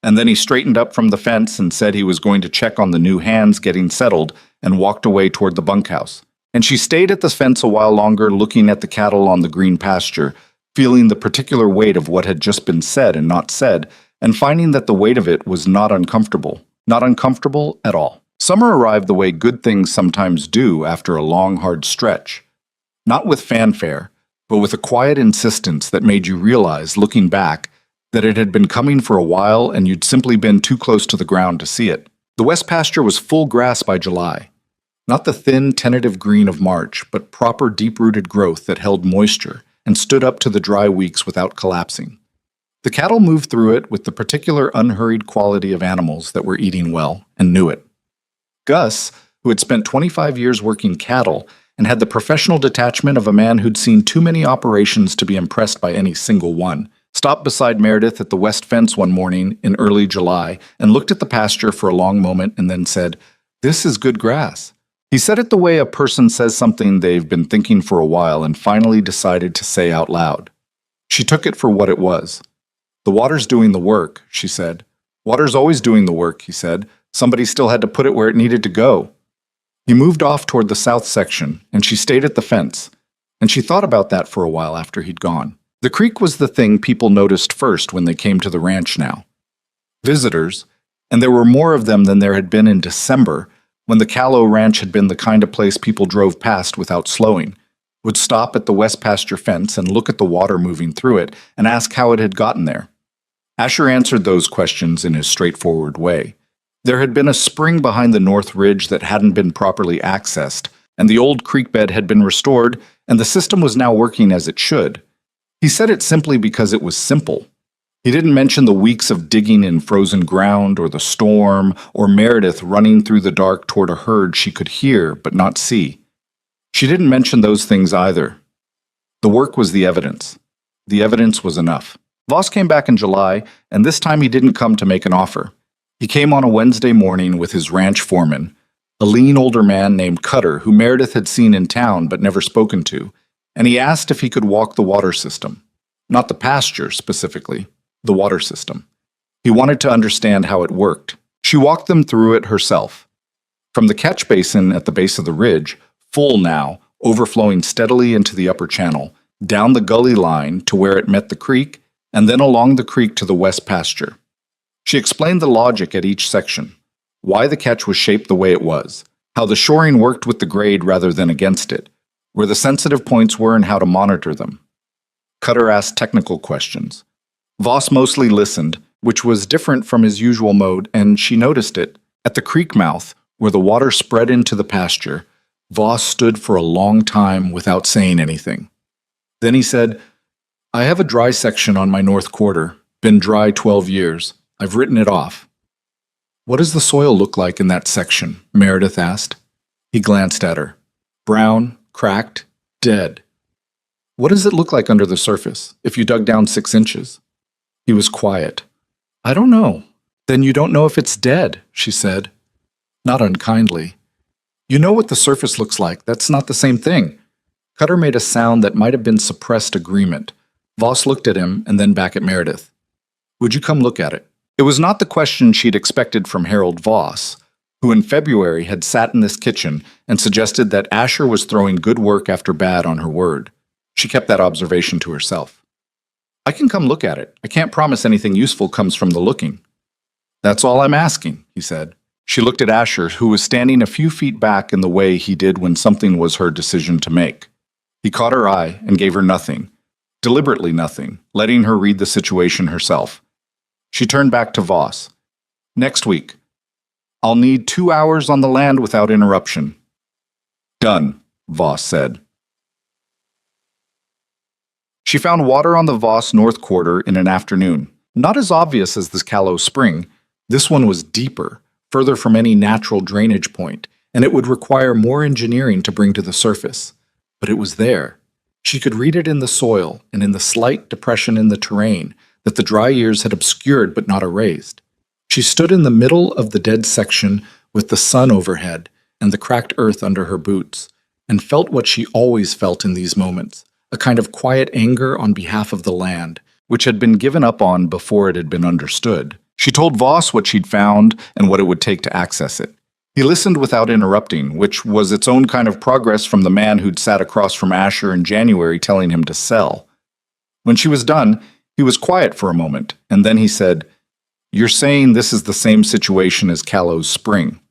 And then he straightened up from the fence and said he was going to check on the new hands getting settled and walked away toward the bunkhouse. And she stayed at the fence a while longer, looking at the cattle on the green pasture, feeling the particular weight of what had just been said and not said, and finding that the weight of it was not uncomfortable at all. Summer arrived the way good things sometimes do after a long, hard stretch. Not with fanfare, but with a quiet insistence that made you realize, looking back, that it had been coming for a while and you'd simply been too close to the ground to see it. The west pasture was full grass by July. Not the thin, tentative green of March, but proper deep-rooted growth that held moisture and stood up to the dry weeks without collapsing. The cattle moved through it with the particular unhurried quality of animals that were eating well and knew it. Gus, who had spent 25 years working cattle and had the professional detachment of a man who'd seen too many operations to be impressed by any single one, stopped beside Meredith at the west fence one morning in early July and looked at the pasture for a long moment and then said, "This is good grass." He said it the way a person says something they've been thinking for a while and finally decided to say out loud. She took it for what it was. "The water's doing the work," she said. "Water's always doing the work," he said. "Somebody still had to put it where it needed to go." He moved off toward the south section, and she stayed at the fence, and she thought about that for a while after he'd gone. The creek was the thing people noticed first when they came to the ranch now. Visitors, and there were more of them than there had been in December, when the Callow Ranch had been the kind of place people drove past without slowing, would stop at the west pasture fence and look at the water moving through it and ask how it had gotten there. Asher answered those questions in his straightforward way. There had been a spring behind the north ridge that hadn't been properly accessed, and the old creek bed had been restored, and the system was now working as it should. He said it simply because it was simple. He didn't mention the weeks of digging in frozen ground, or the storm, or Meredith running through the dark toward a herd she could hear but not see. She didn't mention those things either. The work was the evidence. The evidence was enough. Voss came back in July, and this time he didn't come to make an offer. He came on a Wednesday morning with his ranch foreman, a lean older man named Cutter who Meredith had seen in town but never spoken to, and he asked if he could walk the water system. Not the pasture, specifically, the water system. He wanted to understand how it worked. She walked them through it herself. From the catch basin at the base of the ridge, full now, overflowing steadily into the upper channel, down the gully line to where it met the creek, and then along the creek to the west pasture. She explained the logic at each section, why the catch was shaped the way it was, how the shoring worked with the grade rather than against it, where the sensitive points were and how to monitor them. Cutter asked technical questions. Voss mostly listened, which was different from his usual mode, and she noticed it. At the creek mouth, where the water spread into the pasture, Voss stood for a long time without saying anything. Then he said, "I have a dry section on my north quarter. Been dry 12 years. I've written it off." "What does the soil look like in that section?" Meredith asked. He glanced at her. "Brown, cracked, dead." "What does it look like under the surface, if you dug down 6 inches?" He was quiet. "I don't know." "Then you don't know if it's dead," she said. Not unkindly. "You know what the surface looks like. That's not the same thing." Cutter made a sound that might have been suppressed agreement. Voss looked at him and then back at Meredith. "Would you come look at it?" It was not the question she'd expected from Harold Voss, who in February had sat in this kitchen and suggested that Asher was throwing good work after bad on her word. She kept that observation to herself. "I can come look at it. I can't promise anything useful comes from the looking." "That's all I'm asking," he said. She looked at Asher, who was standing a few feet back in the way he did when something was her decision to make. He caught her eye and gave her nothing, deliberately nothing, letting her read the situation herself. She turned back to Voss. "Next week. I'll need 2 hours on the land without interruption." "Done," Voss said. She found water on the Voss North Quarter in an afternoon. Not as obvious as the Callow Spring. This one was deeper, further from any natural drainage point, and it would require more engineering to bring to the surface. But it was there. She could read it in the soil and in the slight depression in the terrain that the dry years had obscured but not erased. She stood in the middle of the dead section with the sun overhead and the cracked earth under her boots, and felt what she always felt in these moments, a kind of quiet anger on behalf of the land, which had been given up on before it had been understood. She told Voss what she'd found and what it would take to access it. He listened without interrupting, which was its own kind of progress from the man who'd sat across from Asher in January telling him to sell. When she was done, he was quiet for a moment, and then he said, "You're saying this is the same situation as Callow's Spring."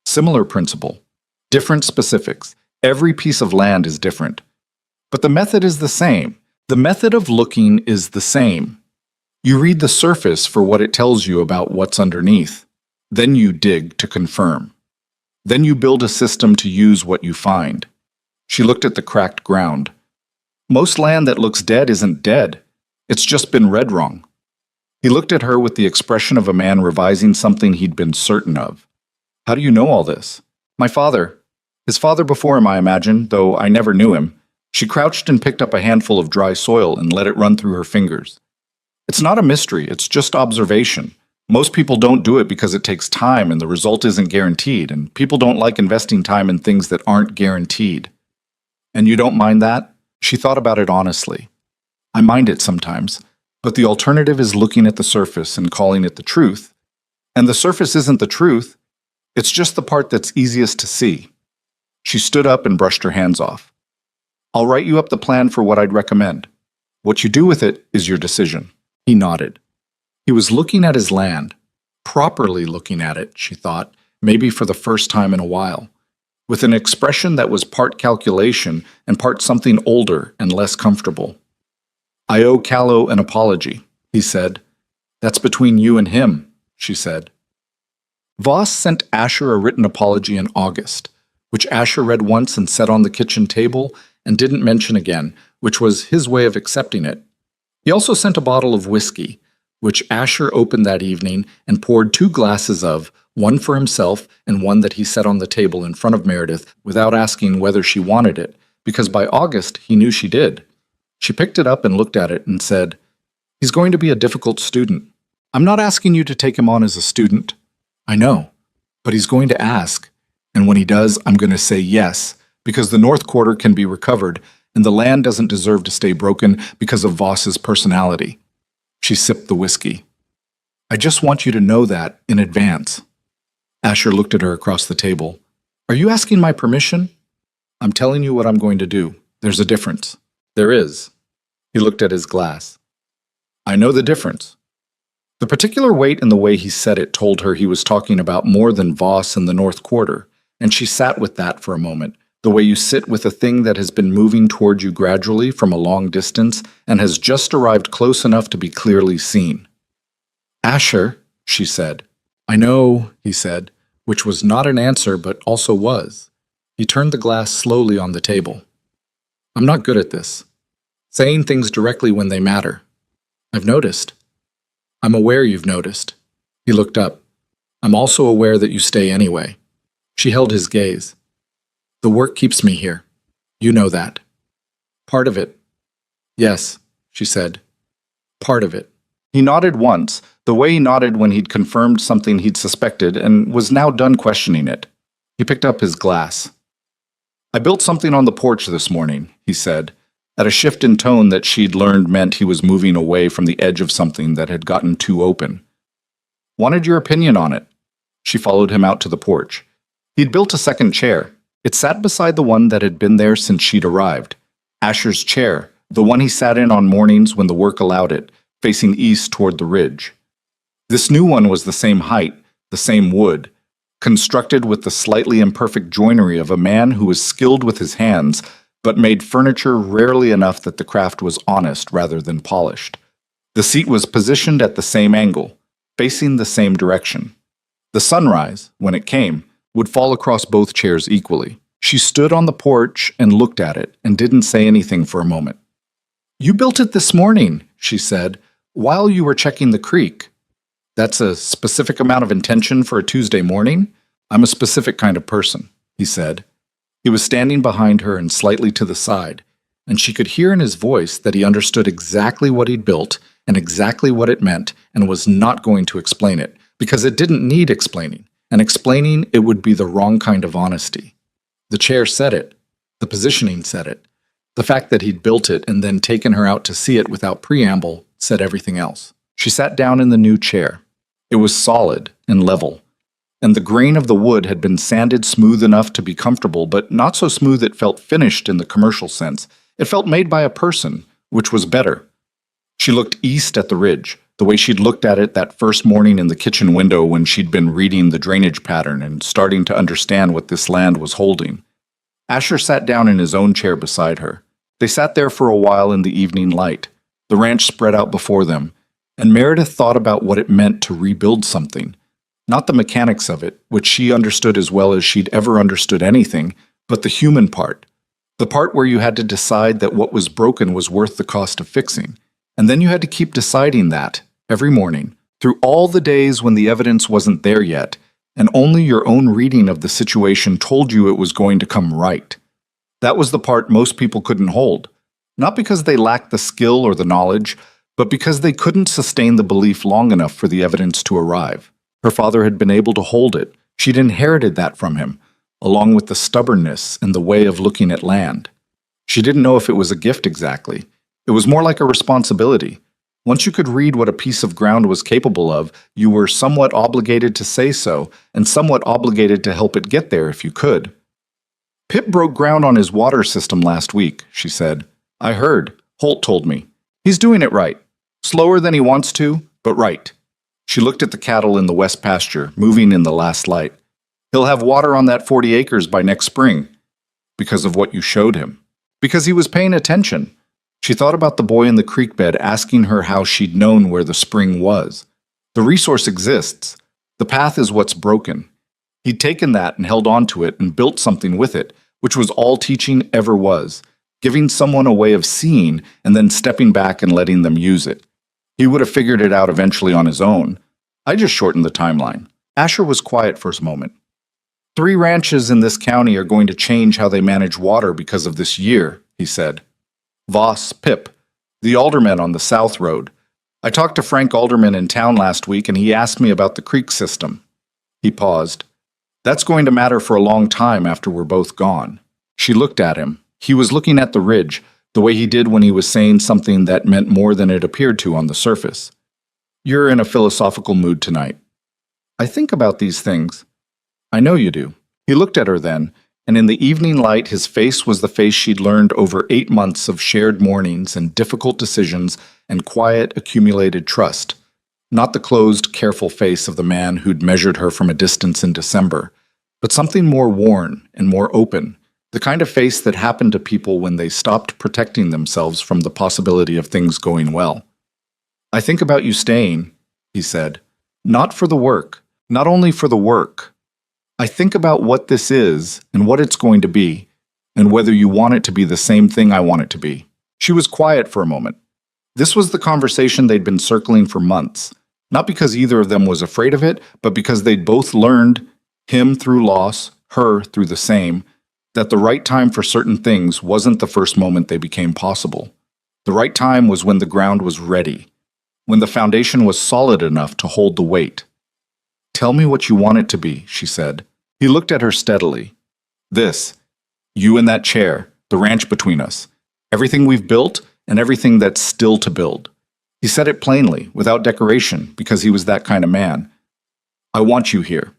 "Similar principle. Different specifics. Every piece of land is different. But the method is the same. The method of looking is the same. You read the surface for what it tells you about what's underneath. Then you dig to confirm. Then you build a system to use what you find." She looked at the cracked ground. "Most land that looks dead isn't dead. It's just been read wrong." He looked at her with the expression of a man revising something he'd been certain of. "How do you know all this?" "My father. His father before him, I imagine, though I never knew him." She crouched and picked up a handful of dry soil and let it run through her fingers. "It's not a mystery, it's just observation. Most people don't do it because it takes time and the result isn't guaranteed, and people don't like investing time in things that aren't guaranteed." "And you don't mind that?" She thought about it honestly. "I mind it sometimes, but the alternative is looking at the surface and calling it the truth. And the surface isn't the truth, it's just the part that's easiest to see." She stood up and brushed her hands off. "I'll write you up the plan for what I'd recommend. What you do with it is your decision." He nodded. He was looking at his land, properly looking at it, she thought, maybe for the first time in a while, with an expression that was part calculation and part something older and less comfortable. "I owe Callow an apology," he said. "That's between you and him," she said. Voss sent Asher a written apology in August, which Asher read once and set on the kitchen table and didn't mention again, which was his way of accepting it. He also sent a bottle of whiskey, which Asher opened that evening and poured 2 glasses of, one for himself and one that he set on the table in front of Meredith without asking whether she wanted it, because by August he knew she did. She picked it up and looked at it and said, "He's going to be a difficult student. I'm not asking you to take him on as a student. I know, but he's going to ask, and when he does, I'm going to say yes, because the North Quarter can be recovered, and the land doesn't deserve to stay broken because of Voss's personality." She sipped the whiskey. "I just want you to know that in advance." Asher looked at her across the table. "Are you asking my permission?" "I'm telling you what I'm going to do. There's a difference." "There is." He looked at his glass. "I know the difference." The particular weight in the way he said it told her he was talking about more than Voss and the North Quarter, and she sat with that for a moment, the way you sit with a thing that has been moving toward you gradually from a long distance and has just arrived close enough to be clearly seen. "Asher," she said. "I know," he said, which was not an answer but also was. He turned the glass slowly on the table. "I'm not good at this. Saying things directly when they matter. I've noticed." "I'm aware you've noticed." He looked up. "I'm also aware that you stay anyway." She held his gaze. "The work keeps me here. You know that." "Part of it." "Yes," she said. "Part of it." He nodded once, the way he nodded when he'd confirmed something he'd suspected and was now done questioning it. He picked up his glass. "I built something on the porch this morning," he said, at a shift in tone that she'd learned meant he was moving away from the edge of something that had gotten too open. "Wanted your opinion on it." She followed him out to the porch. He'd built a second chair. It sat beside the one that had been there since she'd arrived. Asher's chair, the one he sat in on mornings when the work allowed it, facing east toward the ridge. This new one was the same height, the same wood, constructed with the slightly imperfect joinery of a man who was skilled with his hands, but made furniture rarely enough that the craft was honest rather than polished. The seat was positioned at the same angle, facing the same direction. The sunrise, when it came, would fall across both chairs equally. She stood on the porch and looked at it and didn't say anything for a moment. "You built it this morning," she said, "while you were checking the creek. That's a specific amount of intention for a Tuesday morning? I'm a specific kind of person," he said. He was standing behind her and slightly to the side, and she could hear in his voice that he understood exactly what he'd built and exactly what it meant and was not going to explain it, because it didn't need explaining, and explaining it would be the wrong kind of honesty. The chair said it. The positioning said it. The fact that he'd built it and then taken her out to see it without preamble said everything else. She sat down in the new chair. It was solid and level, and the grain of the wood had been sanded smooth enough to be comfortable, but not so smooth it felt finished in the commercial sense. It felt made by a person, which was better. She looked east at the ridge, the way she'd looked at it that first morning in the kitchen window when she'd been reading the drainage pattern and starting to understand what this land was holding. Asher sat down in his own chair beside her. They sat there for a while in the evening light. The ranch spread out before them, and Meredith thought about what it meant to rebuild something. Not the mechanics of it, which she understood as well as she'd ever understood anything, but the human part. The part where you had to decide that what was broken was worth the cost of fixing. And then you had to keep deciding that, every morning, through all the days when the evidence wasn't there yet, and only your own reading of the situation told you it was going to come right. That was the part most people couldn't hold, not because they lacked the skill or the knowledge, but because they couldn't sustain the belief long enough for the evidence to arrive. Her father had been able to hold it. She'd inherited that from him, along with the stubbornness and the way of looking at land. She didn't know if it was a gift exactly. It was more like a responsibility. Once you could read what a piece of ground was capable of, you were somewhat obligated to say so, and somewhat obligated to help it get there if you could. "Pip broke ground on his water system last week," she said. "I heard. Holt told me. He's doing it right. Slower than he wants to, but right." She looked at the cattle in the west pasture, moving in the last light. "He'll have water on that 40 acres by next spring." Because of what you showed him. Because he was paying attention. She thought about the boy in the creek bed asking her how she'd known where the spring was. The resource exists. The path is what's broken. He'd taken that and held on to it and built something with it, which was all teaching ever was, giving someone a way of seeing and then stepping back and letting them use it. He would have figured it out eventually on his own. I just shortened the timeline. Asher was quiet for a moment. 3 ranches in this county are going to change how they manage water because of this year, he said. Voss, Pip, the alderman on the South Road. I talked to Frank Alderman in town last week and he asked me about the creek system. He paused. That's going to matter for a long time after we're both gone. She looked at him. He was looking at the ridge, the way he did when he was saying something that meant more than it appeared to on the surface. You're in a philosophical mood tonight. I think about these things. I know you do. He looked at her then, and in the evening light his face was the face she'd learned over 8 months of shared mornings and difficult decisions and quiet, accumulated trust. Not the closed, careful face of the man who'd measured her from a distance in December, but something more worn and more open, the kind of face that happened to people when they stopped protecting themselves from the possibility of things going well. I think about you staying, he said, not for the work, not only for the work. I think about what this is and what it's going to be, and whether you want it to be the same thing I want it to be. She was quiet for a moment. This was the conversation they'd been circling for months, not because either of them was afraid of it, but because they'd both learned, him through loss, her through the same, that the right time for certain things wasn't the first moment they became possible. The right time was when the ground was ready, when the foundation was solid enough to hold the weight. Tell me what you want it to be, she said. He looked at her steadily. This, you in that chair, the ranch between us, everything we've built and everything that's still to build. He said it plainly, without decoration, because he was that kind of man. I want you here.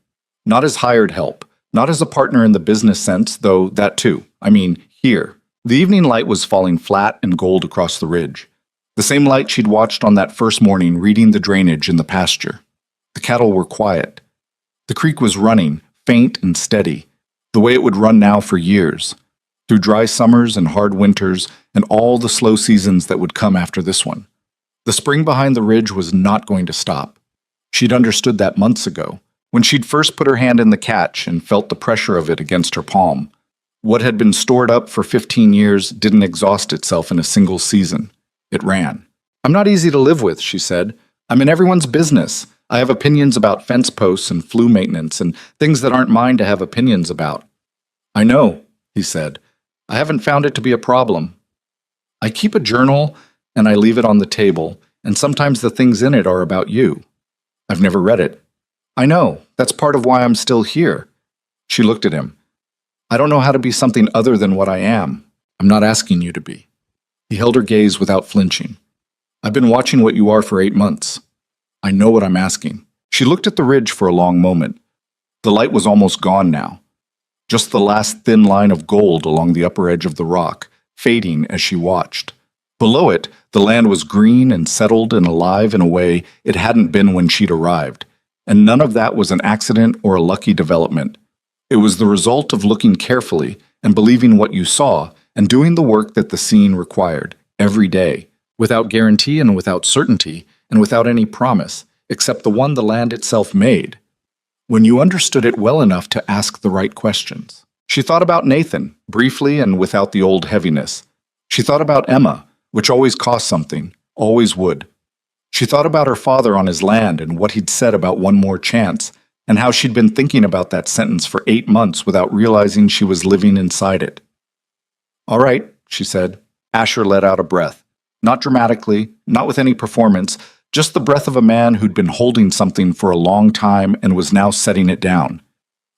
Not as hired help, not as a partner in the business sense, though that too. I mean, here. The evening light was falling flat and gold across the ridge. The same light she'd watched on that first morning reading the drainage in the pasture. The cattle were quiet. The creek was running, faint and steady, the way it would run now for years, through dry summers and hard winters and all the slow seasons that would come after this one. The spring behind the ridge was not going to stop. She'd understood that months ago, when she'd first put her hand in the catch and felt the pressure of it against her palm. What had been stored up for 15 years didn't exhaust itself in a single season. It ran. I'm not easy to live with, she said. I'm in everyone's business. I have opinions about fence posts and flue maintenance and things that aren't mine to have opinions about. I know, he said. I haven't found it to be a problem. I keep a journal and I leave it on the table, and sometimes the things in it are about you. I've never read it. I know. That's part of why I'm still here. She looked at him. I don't know how to be something other than what I am. I'm not asking you to be. He held her gaze without flinching. I've been watching what you are for 8 months. I know what I'm asking. She looked at the ridge for a long moment. The light was almost gone now. Just the last thin line of gold along the upper edge of the rock, fading as she watched. Below it, the land was green and settled and alive in a way it hadn't been when she'd arrived. And none of that was an accident or a lucky development. It was the result of looking carefully and believing what you saw and doing the work that the scene required, every day, without guarantee and without certainty, and without any promise, except the one the land itself made, when you understood it well enough to ask the right questions. She thought about Nathan, briefly and without the old heaviness. She thought about Emma, which always cost something, always would. She thought about her father on his land and what he'd said about one more chance, and how she'd been thinking about that sentence for 8 months without realizing she was living inside it. All right, she said. Asher let out a breath. Not dramatically, not with any performance, just the breath of a man who'd been holding something for a long time and was now setting it down.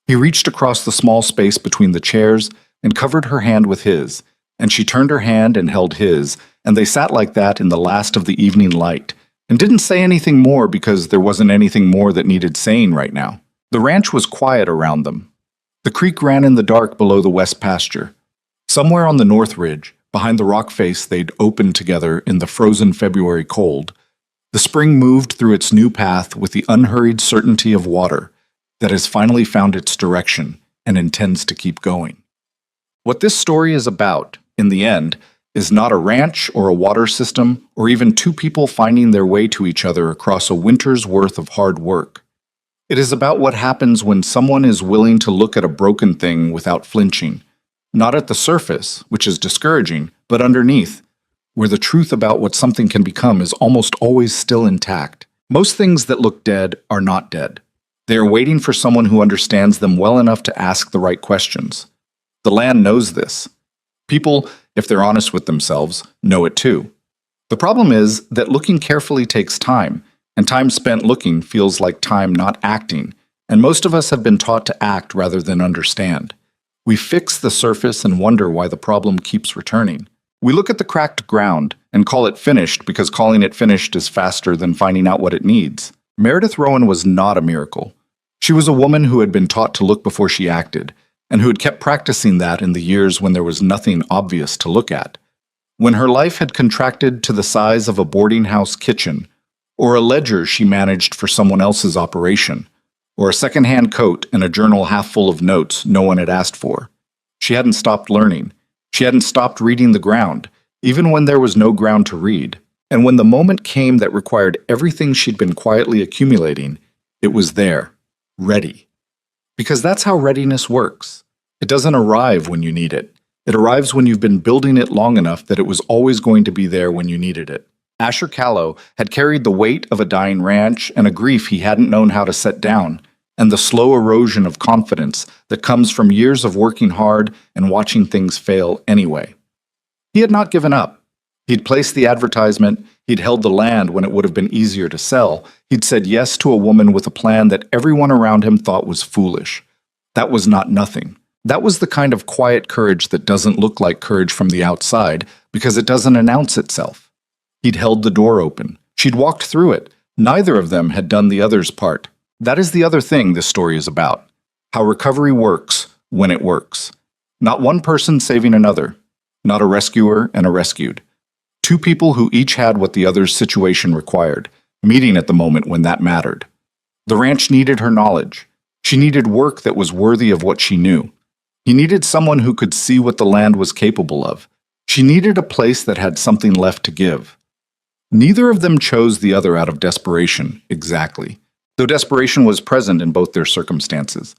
He reached across the small space between the chairs and covered her hand with his, and she turned her hand and held his, and they sat like that in the last of the evening light, and didn't say anything more because there wasn't anything more that needed saying right now. The ranch was quiet around them. The creek ran in the dark below the west pasture. Somewhere on the north ridge, behind the rock face they'd opened together in the frozen February cold, the spring moved through its new path with the unhurried certainty of water that has finally found its direction and intends to keep going. What this story is about, in the end, is not a ranch or a water system or even 2 people finding their way to each other across a winter's worth of hard work. It is about what happens when someone is willing to look at a broken thing without flinching, not at the surface, which is discouraging, but underneath, where the truth about what something can become is almost always still intact. Most things that look dead are not dead. They are waiting for someone who understands them well enough to ask the right questions. The land knows this. People, if they're honest with themselves, know it too. The problem is that looking carefully takes time, and time spent looking feels like time not acting, and most of us have been taught to act rather than understand. We fix the surface and wonder why the problem keeps returning. We look at the cracked ground and call it finished because calling it finished is faster than finding out what it needs. Meredith Rowan was not a miracle. She was a woman who had been taught to look before she acted, and who had kept practicing that in the years when there was nothing obvious to look at. When her life had contracted to the size of a boarding house kitchen, or a ledger she managed for someone else's operation, or a second-hand coat and a journal half full of notes no one had asked for. She hadn't stopped learning. She hadn't stopped reading the ground, even when there was no ground to read. And when the moment came that required everything she'd been quietly accumulating, it was there, ready. Because that's how readiness works. It doesn't arrive when you need it. It arrives when you've been building it long enough that it was always going to be there when you needed it. Asher Callow had carried the weight of a dying ranch and a grief he hadn't known how to set down, and the slow erosion of confidence that comes from years of working hard and watching things fail anyway. He had not given up. He'd placed the advertisement, he'd held the land when it would have been easier to sell, he'd said yes to a woman with a plan that everyone around him thought was foolish. That was not nothing. That was the kind of quiet courage that doesn't look like courage from the outside because it doesn't announce itself. He'd held the door open. She'd walked through it. Neither of them had done the other's part. That is the other thing this story is about. How recovery works when it works. Not one person saving another. Not a rescuer and a rescued. Two people who each had what the other's situation required, meeting at the moment when that mattered. The ranch needed her knowledge. She needed work that was worthy of what she knew. He needed someone who could see what the land was capable of. She needed a place that had something left to give. Neither of them chose the other out of desperation, exactly, though desperation was present in both their circumstances.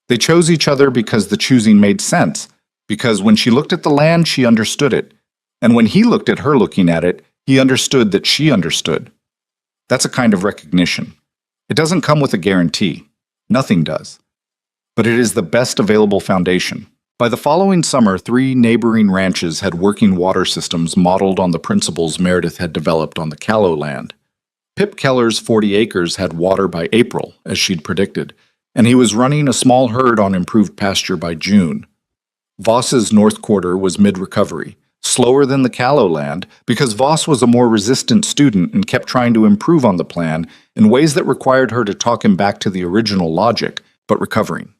They chose each other because the choosing made sense, because when she looked at the land, she understood it, and when he looked at her looking at it, he understood that she understood. That's a kind of recognition. It doesn't come with a guarantee. Nothing does. But it is the best available foundation. By the following summer, 3 neighboring ranches had working water systems modeled on the principles Meredith had developed on the Callow land. Pip Keller's 40 acres had water by April, as she'd predicted, and he was running a small herd on improved pasture by June. Voss's North Quarter was mid-recovery, slower than the Callow land, because Voss was a more resistant student and kept trying to improve on the plan in ways that required her to talk him back to the original logic, but recovering.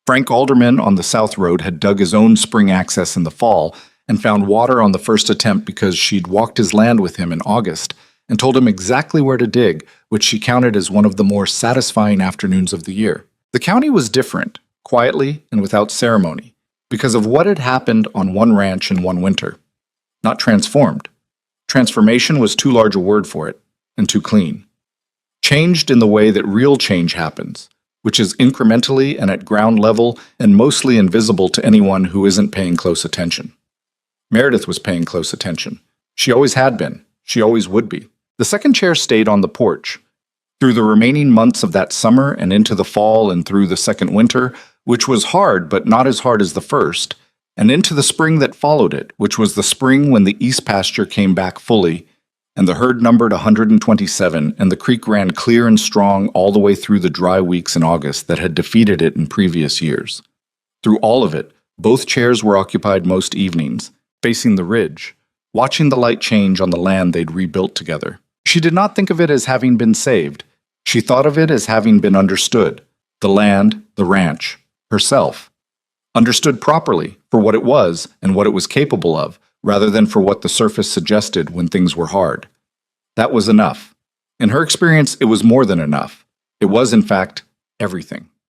Frank Alderman on the South Road had dug his own spring access in the fall and found water on the first attempt because she'd walked his land with him in August and told him exactly where to dig, which she counted as one of the more satisfying afternoons of the year. The county was different, quietly and without ceremony, because of what had happened on one ranch in one winter. Not transformed. Transformation was too large a word for it, and too clean. Changed in the way that real change happens, which is incrementally and at ground level and mostly invisible to anyone who isn't paying close attention. Meredith was paying close attention. She always had been. She always would be. The second chair stayed on the porch. Through the remaining months of that summer and into the fall and through the second winter, which was hard but not as hard as the first, and into the spring that followed it, which was the spring when the east pasture came back fully, and the herd numbered 127, and the creek ran clear and strong all the way through the dry weeks in August that had defeated it in previous years. Through all of it, both chairs were occupied most evenings, facing the ridge, watching the light change on the land they'd rebuilt together. She did not think of it as having been saved. She thought of it as having been understood. The land, the ranch, herself. Understood properly for what it was and what it was capable of, rather than for what the surface suggested when things were hard. That was enough. In her experience, it was more than enough. It was, in fact, everything.